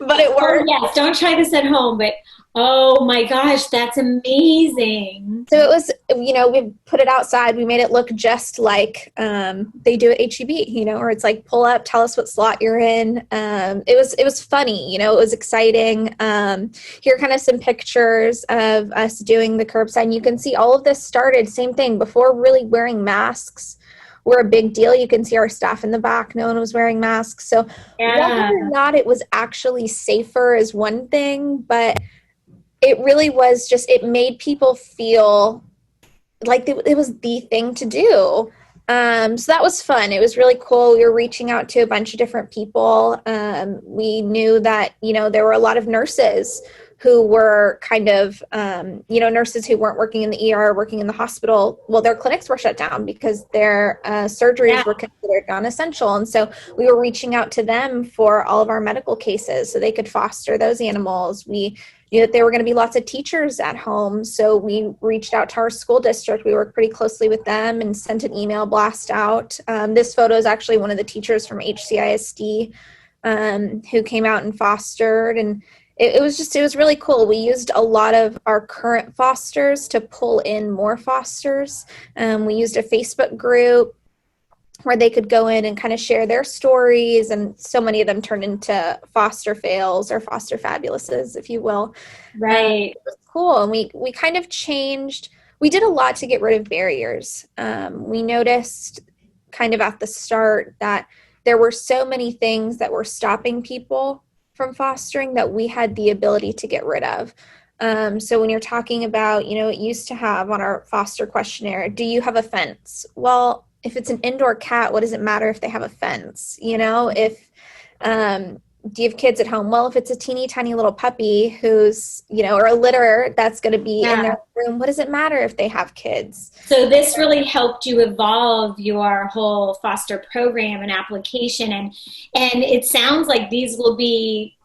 [SPEAKER 6] but it worked.
[SPEAKER 1] Yes, don't try this at home, but oh my gosh, that's amazing.
[SPEAKER 6] So it was, we put it outside. We made it look just like they do at HEB, or it's like pull up, tell us what slot you're in. It was funny, it was exciting. Here are kind of some pictures of us doing the curbside. And you can see all of this started, same thing, before really wearing masks were a big deal. You can see our staff in the back. No one was wearing masks. So whether or not it was actually safer is one thing, but it really was just, it made people feel like it was the thing to do. So that was fun. It was really cool. We were reaching out to a bunch of different people. We knew that, there were a lot of nurses who were kind of, nurses who weren't working in the ER, working in the hospital. Well, their clinics were shut down because their surgeries were considered non-essential. And so we were reaching out to them for all of our medical cases so they could foster those animals. We knew that there were going to be lots of teachers at home. So we reached out to our school district. We worked pretty closely with them and sent an email blast out. This photo is actually one of the teachers from HCISD who came out and fostered. And it was really cool. We used a lot of our current fosters to pull in more fosters. We used a Facebook group where they could go in and kind of share their stories, and so many of them turned into foster fails or foster fabulouses, if you will.
[SPEAKER 1] Right.
[SPEAKER 6] It was cool. And we kind of we did a lot to get rid of barriers. We noticed kind of at the start that there were so many things that were stopping people from fostering that we had the ability to get rid of. So when you're talking about, it used to have on our foster questionnaire, do you have a fence? Well, if it's an indoor cat, what does it matter if they have a fence? If, do you have kids at home? Well, if it's a teeny tiny little puppy who's, or a litter that's going to be in their room, what does it matter if they have kids?
[SPEAKER 1] So this really helped you evolve your whole foster program and application. And it sounds like these will be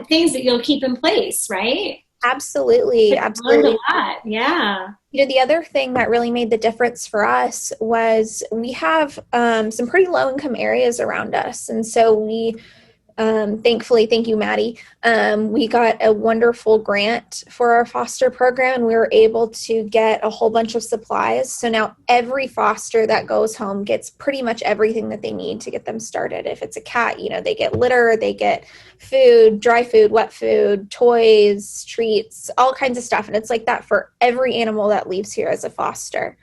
[SPEAKER 1] things that you'll keep in place, right?
[SPEAKER 6] Absolutely. Absolutely.
[SPEAKER 1] A lot. Yeah.
[SPEAKER 6] The other thing that really made the difference for us was we have some pretty low income areas around us. And so we, thankfully, thank you, Maddie, we got a wonderful grant for our foster program, and we were able to get a whole bunch of supplies. So now every foster that goes home gets pretty much everything that they need to get them started. If it's a cat, they get litter, they get food, dry food, wet food, toys, treats, all kinds of stuff. And it's like that for every animal that leaves here as a foster.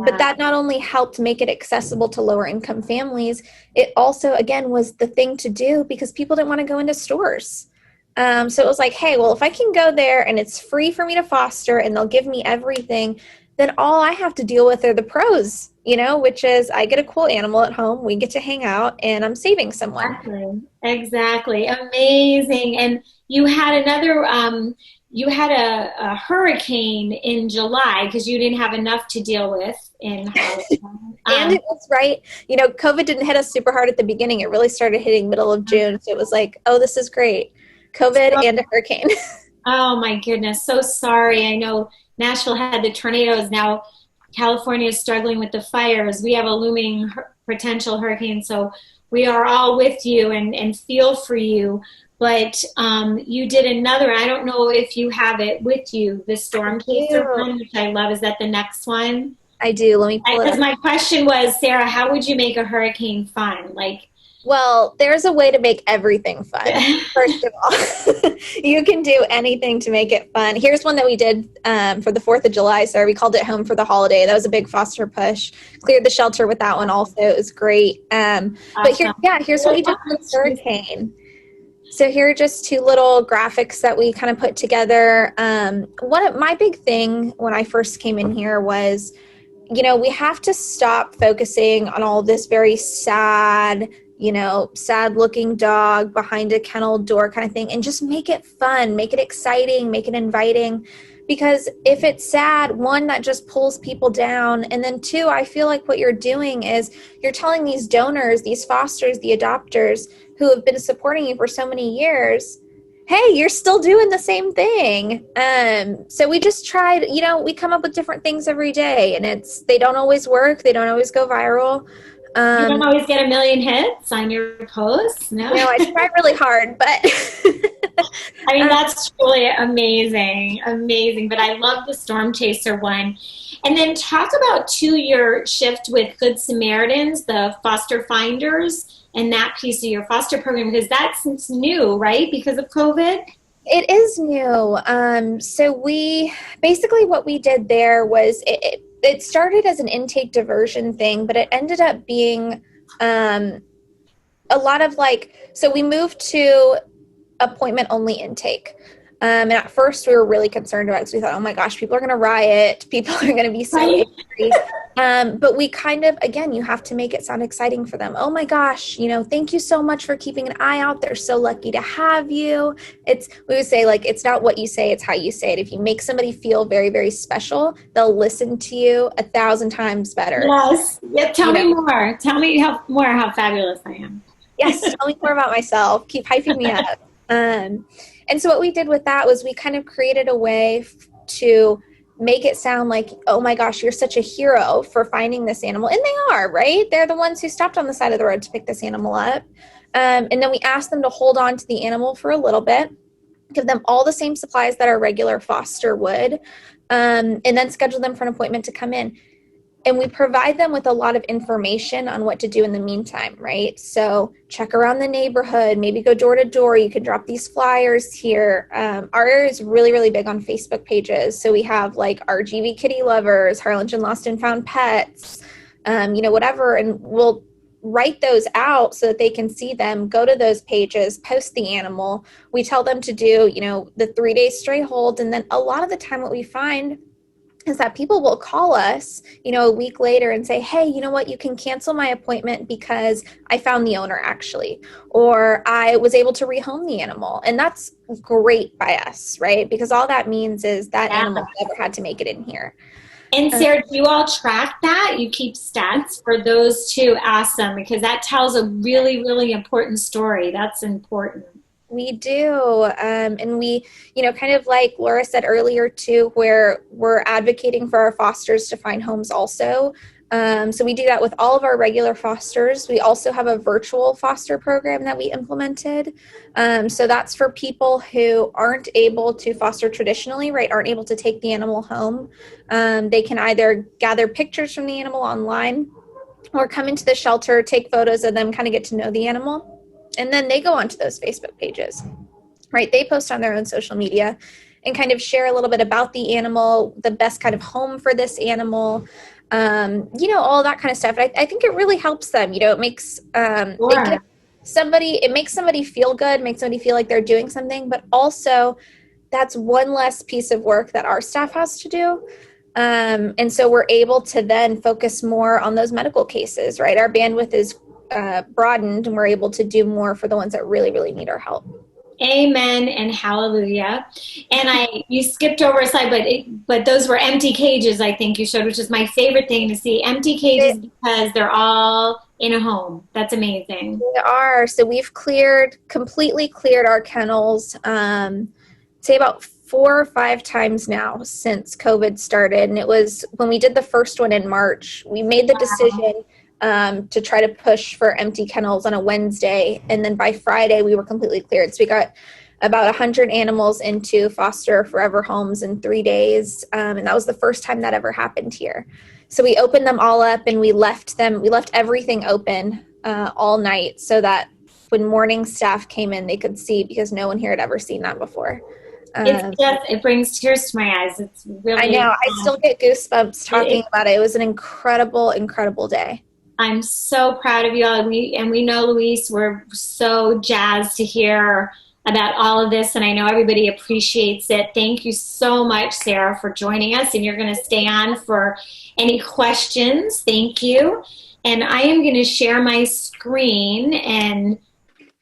[SPEAKER 6] But that not only helped make it accessible to lower income families, it also, again, was the thing to do because people didn't want to go into stores. So it was like, hey, well, if I can go there and it's free for me to foster and they'll give me everything, then all I have to deal with are the pros, which is I get a cool animal at home, we get to hang out, and I'm saving someone.
[SPEAKER 1] Exactly. Amazing. And you had another, you had a hurricane in July because you didn't have enough to deal with in Harlingen.
[SPEAKER 6] And it was right. COVID didn't hit us super hard at the beginning. It really started hitting middle of June. So it was like, oh, this is great. COVID and a hurricane.
[SPEAKER 1] Oh my goodness. So sorry. I know Nashville had the tornadoes. Now, California is struggling with the fires. We have a looming potential hurricane, so we are all with you and feel for you. But you did another, I don't know if you have it with you, the storm chaser one, which I love. Is that the next one?
[SPEAKER 6] I do. Let me pull it
[SPEAKER 1] Because
[SPEAKER 6] up.
[SPEAKER 1] my question was, Sarah, how would you make a hurricane fun? Like,
[SPEAKER 6] Well, there's a way to make everything fun. First of all, you can do anything to make it fun. Here's one that we did for the 4th of July. So we called it Home for the Holiday. That was a big foster push. Cleared the shelter with that one also. It was great. But here's what we did for the hurricane. So here are just 2 little graphics that we kind of put together. One of my big thing when I first came in here was, we have to stop focusing on all this very sad, sad looking dog behind a kennel door kind of thing, and just make it fun, make it exciting, make it inviting. Because if it's sad, 1, that just pulls people down. And then 2, I feel like what you're doing is you're telling these donors, these fosters, the adopters who have been supporting you for so many years, hey, you're still doing the same thing. So we just tried, we come up with different things every day, and they don't always work. They don't always go viral.
[SPEAKER 1] you don't always get a million hits on your posts. No,
[SPEAKER 6] I try really hard, but
[SPEAKER 1] I mean, that's truly amazing. But I love the storm chaser one. And then talk about too your shift with Good Samaritans, the foster finders, and that piece of your foster program, because that's new, right? Because of COVID?
[SPEAKER 6] It is new. So what we did there was it started as an intake diversion thing, but it ended up being a lot of so we moved to appointment only intake. And at first we were really concerned about it because we thought, oh my gosh, people are going to riot. People are going to be so angry. But we kind of, again, you have to make it sound exciting for them. Oh my gosh, thank you so much for keeping an eye out. They're so lucky to have you. We would say it's not what you say, it's how you say it. If you make somebody feel very, very special, they'll listen to you 1,000 times better.
[SPEAKER 1] Yes. Yeah, tell me more. Tell me how fabulous I am.
[SPEAKER 6] Yes. Tell me more about myself. Keep hyping me up. And so what we did with that was we kind of created a way to make it sound like, oh my gosh, you're such a hero for finding this animal. And they are, right? They're the ones who stopped on the side of the road to pick this animal up. And then we asked them to hold on to the animal for a little bit, give them all the same supplies that our regular foster would, and then schedule them for an appointment to come in. And we provide them with a lot of information on what to do in the meantime, right? So check around the neighborhood, maybe go door to door. You can drop these flyers here. Our area is really, really big on Facebook pages. So we have RGV Kitty Lovers, Harlingen Lost and Found Pets, whatever. And we'll write those out so that they can see them, go to those pages, post the animal. We tell them to do, the 3-day stray hold. And then a lot of the time what we find is that people will call us, a week later and say, hey, you know what, you can cancel my appointment because I found the owner actually, or I was able to rehome the animal. And that's great by us, right? Because all that means is that animal never had to make it in here.
[SPEAKER 1] And Sarah, do you all track that? You keep stats for those two? Awesome, because that tells a really, really important story. That's important.
[SPEAKER 6] We do. And we, kind of like Laura said earlier too, where we're advocating for our fosters to find homes also. So we do that with all of our regular fosters. We also have a virtual foster program that we implemented. So that's for people who aren't able to foster traditionally, right? Aren't able to take the animal home. They can either gather pictures from the animal online or come into the shelter, take photos of them, kind of get to know the animal. And then they go onto those Facebook pages, right? They post on their own social media and kind of share a little bit about the animal, the best kind of home for this animal, all that kind of stuff. I think it really helps them. It makes it makes somebody feel good, makes somebody feel like they're doing something, but also that's one less piece of work that our staff has to do. And so we're able to then focus more on those medical cases, right? Our bandwidth is broadened, and we're able to do more for the ones that really, really need our help.
[SPEAKER 1] Amen and hallelujah. And you skipped over a slide, but those were empty cages, I think you showed, which is my favorite thing to see. Empty cages because they're all in a home. That's amazing.
[SPEAKER 6] They are. So we've completely cleared our kennels, say about 4 or 5 times now since COVID started. And it was when we did the first one in March, we made the decision to try to push for empty kennels on a Wednesday. And then by Friday, we were completely cleared. So we got about 100 animals into foster forever homes in 3 days. And that was the first time that ever happened here. So we opened them all up and we left everything open all night so that when morning staff came in, they could see, because no one here had ever seen that before.
[SPEAKER 1] It brings tears to my eyes. It's really,
[SPEAKER 6] I know. I still get goosebumps talking about it. It was an incredible, incredible day.
[SPEAKER 1] I'm so proud of you all. We know, Luis, we're so jazzed to hear about all of this, and I know everybody appreciates it. Thank you so much, Sara, for joining us, and you're going to stay on for any questions. Thank you. And I am going to share my screen, and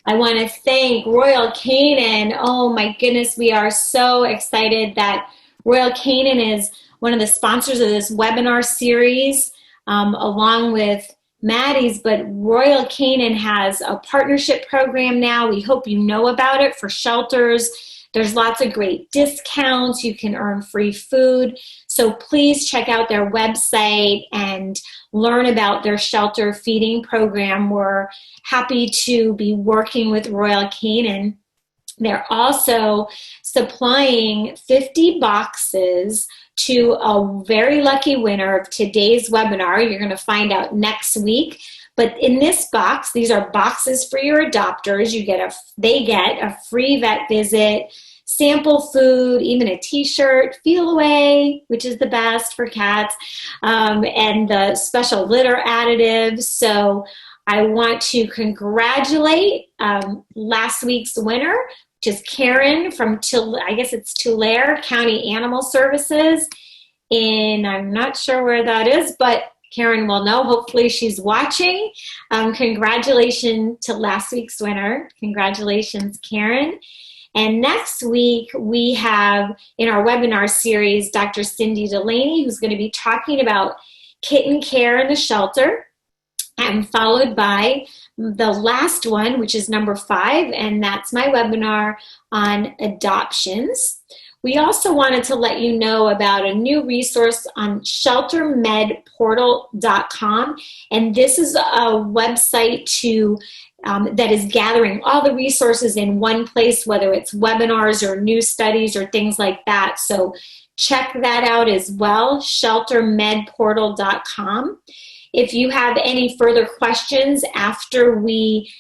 [SPEAKER 1] I want to thank Royal Canin. Oh my goodness, we are so excited that Royal Canin is one of the sponsors of this webinar series, along with Maddie's, but Royal Canin has a partnership program now. We hope you know about it for shelters. There's lots of great discounts. You can earn free food. So please check out their website and learn about their shelter feeding program. We're happy to be working with Royal Canin. They're also supplying 50 boxes to a very lucky winner of today's webinar. You're going to find out next week. But in this box, these are boxes for your adopters. They get a free vet visit, sample food, even a t-shirt, Feel Away, which is the best for cats, and the special litter additives. So I want to congratulate last week's winner, which is Karen from Tulare County Animal Services. I'm not sure where that is, but Karen will know. Hopefully she's watching. Congratulations to last week's winner. Congratulations, Karen. And next week, we have in our webinar series, Dr. Cindy Delaney, who's going to be talking about kitten care in the shelter, and followed by the last one, which is number 5, and that's my webinar on adoptions. We also wanted to let you know about a new resource on sheltermedportal.com, and this is a website that is gathering all the resources in one place, whether it's webinars or new studies or things like that. So check that out as well, sheltermedportal.com. If you have any further questions after we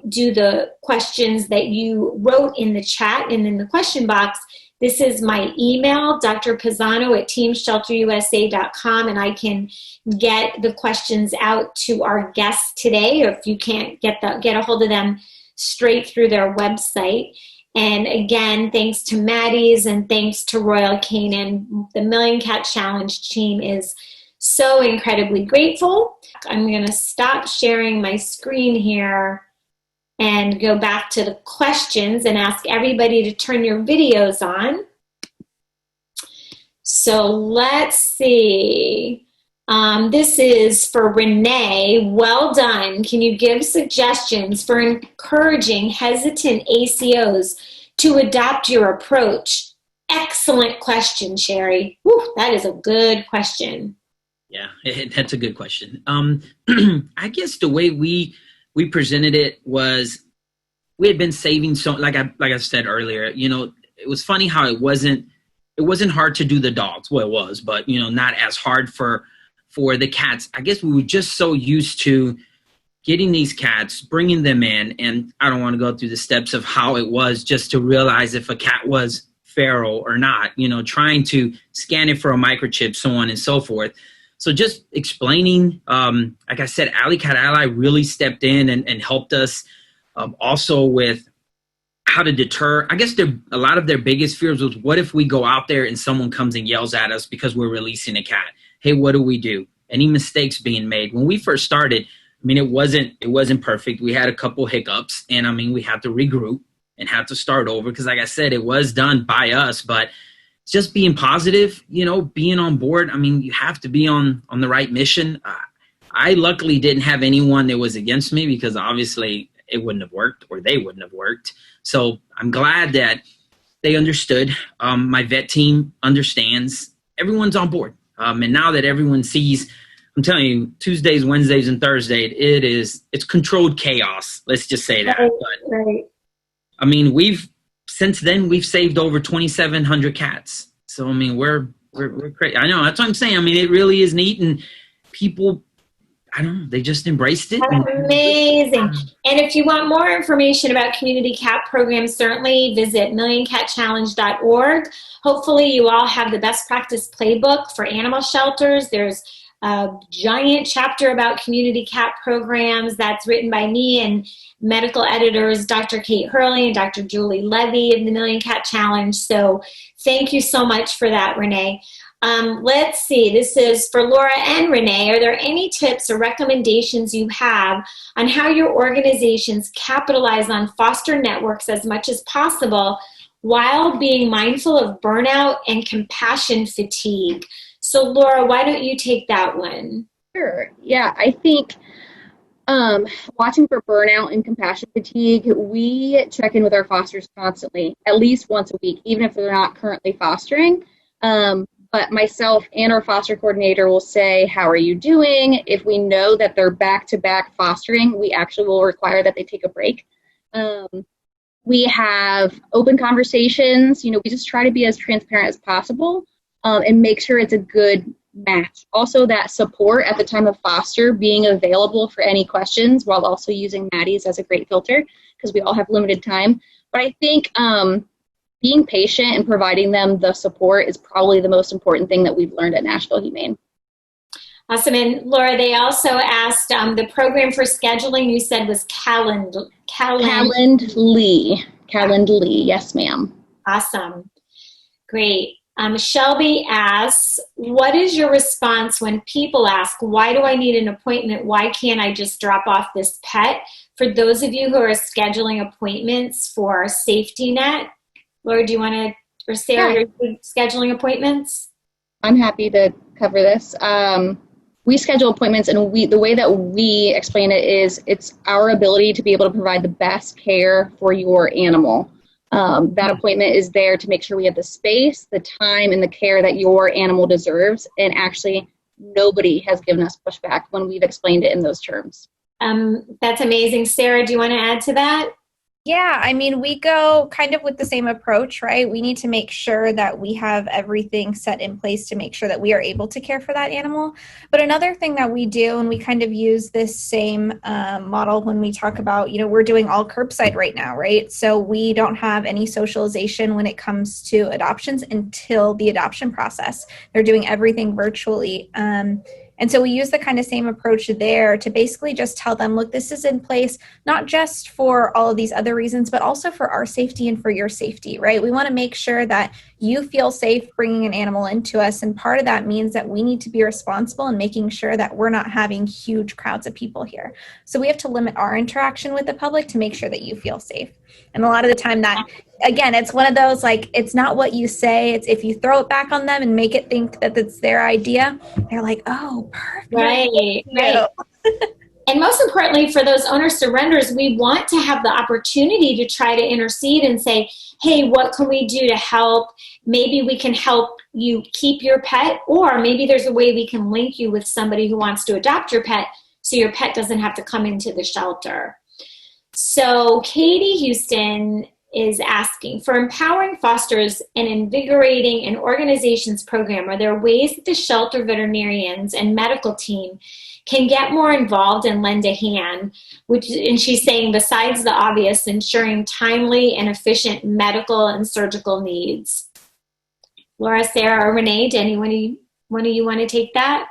[SPEAKER 1] do the questions that you wrote in the chat and in the question box, this is my email, Dr. Pizano at teamshelterusa.com, and I can get the questions out to our guests today, or if you can't get a hold of them straight through their website. And again, thanks to Maddie's and thanks to Royal Canin, the Million Cat Challenge team is so incredibly grateful. I'm going to stop sharing my screen here and go back to the questions and ask everybody to turn your videos on. So let's see. This is for Renee. Well done. Can you give suggestions for encouraging hesitant ACOs to adopt your approach? Excellent question, Sherry. Whew, that is a good question.
[SPEAKER 4] Yeah, that's a good question. I guess the way we presented it was we had been saving so, like I said earlier, it was funny how it wasn't hard to do the dogs. Well, it was, but not as hard for the cats. I guess we were just so used to getting these cats, bringing them in, and I don't want to go through the steps of how it was just to realize if a cat was feral or not, trying to scan it for a microchip, so on and so forth. So just explaining, like I said, Alley Cat Ally really stepped in and helped us also with how to deter. I guess a lot of their biggest fears was, what if we go out there and someone comes and yells at us because we're releasing a cat? Hey, what do we do? Any mistakes being made? When we first started, it wasn't perfect. We had a couple hiccups, and we had to regroup and had to start over because, like I said, it was done by us, but just being positive, being on board. You have to be on the right mission. I luckily didn't have anyone that was against me because obviously it wouldn't have worked or they wouldn't have worked. So I'm glad that they understood. My vet team understands. Everyone's on board. And now that everyone sees, I'm telling you, Tuesdays, Wednesdays, and Thursdays, it's controlled chaos. Let's just say that.
[SPEAKER 1] Right.
[SPEAKER 4] I mean, since then we've saved over 2,700 cats. So I mean, we're crazy. I know, that's what I'm saying. I mean, it really is neat, and people, I don't know, they just embraced it.
[SPEAKER 1] That's amazing. And if you want more information about community cat programs, certainly visit millioncatchallenge.org. Hopefully you all have the best practice playbook for animal shelters. There's a giant chapter about community cat programs that's written by me and medical editors Dr. Kate Hurley and Dr. Julie Levy of the Million Cat Challenge. So thank you so much for that, Renee. Let's see, this is for Laura and Renee. Are there any tips or recommendations you have on how your organizations capitalize on foster networks as much as possible while being mindful of burnout and compassion fatigue? So Laura, why don't you take that one?
[SPEAKER 5] Sure. Yeah, I think watching for burnout and compassion fatigue, we check in with our fosters constantly, at least once a week, even if they're not currently fostering. But myself and our foster coordinator will say, how are you doing? If we know that they're back-to-back fostering, we actually will require that they take a break. We have open conversations. We just try to be as transparent as possible and make sure it's a good match. Also, that support at the time of foster, being available for any questions while also using Maddie's as a great filter because we all have limited time. But I think being patient and providing them the support is probably the most important thing that we've learned at Nashville Humane.
[SPEAKER 1] Awesome. And Laura, they also asked the program for scheduling you said was Calendly. Calendly. Yes, ma'am. Awesome. Great. Shelby asks, what is your response when people ask, why do I need an appointment? Why can't I just drop off this pet? For those of you who are scheduling appointments for Safety Net, Laura, do you want to, or Sarah, you're scheduling appointments?
[SPEAKER 5] I'm happy to cover this. We schedule appointments, and the way that we explain it is it's our ability to be able to provide the best care for your animal. That appointment is there to make sure we have the space, the time, and the care that your animal deserves. And actually, nobody has given us pushback when we've explained it in those terms.
[SPEAKER 1] That's amazing. Sarah, do you want to add to that?
[SPEAKER 6] Yeah, I mean, we go kind of with the same approach, right? We need to make sure that we have everything set in place to make sure that we are able to care for that animal. But another thing that we do, and we kind of use this same model when we talk about, we're doing all curbside right now, right? So we don't have any socialization when it comes to adoptions until the adoption process. They're doing everything virtually. And so we use the kind of same approach there to basically just tell them, look, this is in place, not just for all of these other reasons, but also for our safety and for your safety, right? We want to make sure that you feel safe bringing an animal into us. And part of that means that we need to be responsible in making sure that we're not having huge crowds of people here. So we have to limit our interaction with the public to make sure that you feel safe. And a lot of the time that, again, it's one of those, like, it's not what you say. It's if you throw it back on them and make it think that it's their idea, they're like, oh, perfect.
[SPEAKER 1] Right. And most importantly, for those owner surrenders, we want to have the opportunity to try to intercede and say, hey, what can we do to help? Maybe we can help you keep your pet, or maybe there's a way we can link you with somebody who wants to adopt your pet so your pet doesn't have to come into the shelter. So Katie Houston is asking, for empowering fosters and invigorating an organization's program, are there ways that the shelter veterinarians and medical team can get more involved and lend a hand? And she's saying, besides the obvious, ensuring timely and efficient medical and surgical needs. Laura, Sarah, or Renee, do any one of you want to take that?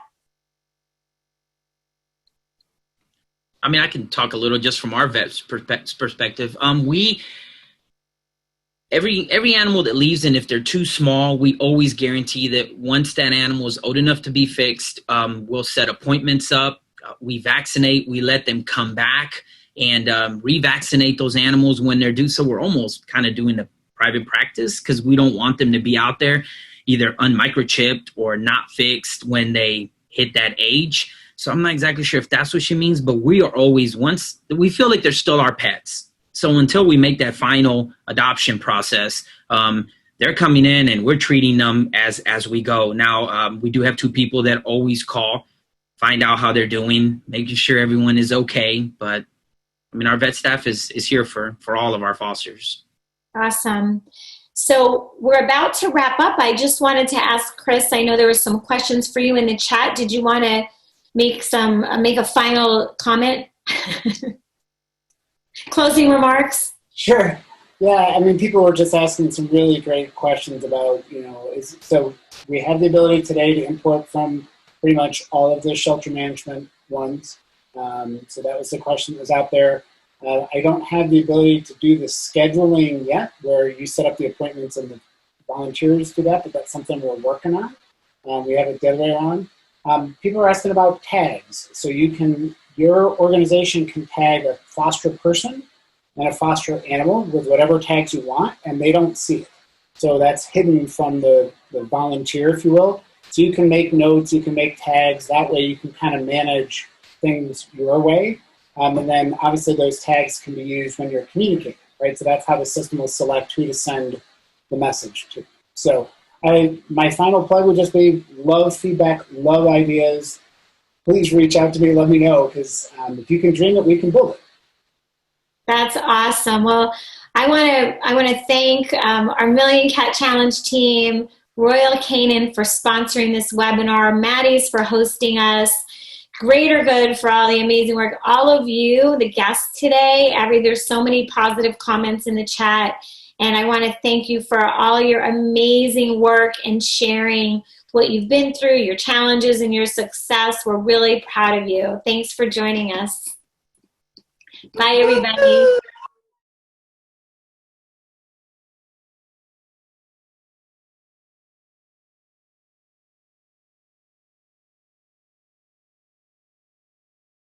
[SPEAKER 4] I mean, I can talk a little just from our vet's perspective. Every animal that leaves, and if they're too small, we always guarantee that once that animal is old enough to be fixed, we'll set appointments up. We vaccinate. We let them come back and revaccinate those animals when they're due. So we're almost kind of doing the private practice because we don't want them to be out there either unmicrochipped or not fixed when they hit that age. So I'm not exactly sure if that's what she means, but we are always, once we feel like they're still our pets. So until we make that final adoption process, They're coming in and we're treating them as we go. Now, we do have 2 people that always call, find out how they're doing, making sure everyone is okay. But I mean, our vet staff is here for all of our fosters.
[SPEAKER 1] Awesome. So we're about to wrap up. I just wanted to ask Chris, I know there were some questions for you in the chat. Did you want to make a final comment? Closing remarks?
[SPEAKER 3] Sure. Yeah, I mean, people were just asking some really great questions about, so we have the ability today to import from pretty much all of the shelter management ones. So that was the question that was out there. I don't have the ability to do the scheduling yet, where you set up the appointments and the volunteers do that, but that's something we're working on. We have it the other way around. People are asking about tags. So your organization can tag a foster person and a foster animal with whatever tags you want, and they don't see it. So that's hidden from the volunteer, if you will. So you can make notes, you can make tags. That way you can kind of manage things your way. And then obviously those tags can be used when you're communicating, right? So that's how the system will select who to send the message to. So my final plug would just be love feedback, love ideas. Please reach out to me, let me know, because if you can dream it, we can build it.
[SPEAKER 1] That's awesome. Well, I want to thank our Million Cat Challenge team, Royal Canin for sponsoring this webinar, Maddie's for hosting us, Greater Good for all the amazing work, all of you, the guests today. There's so many positive comments in the chat, and I want to thank you for all your amazing work and sharing what you've been through, your challenges and your success. We're really proud of you. Thanks for joining us. Bye, everybody.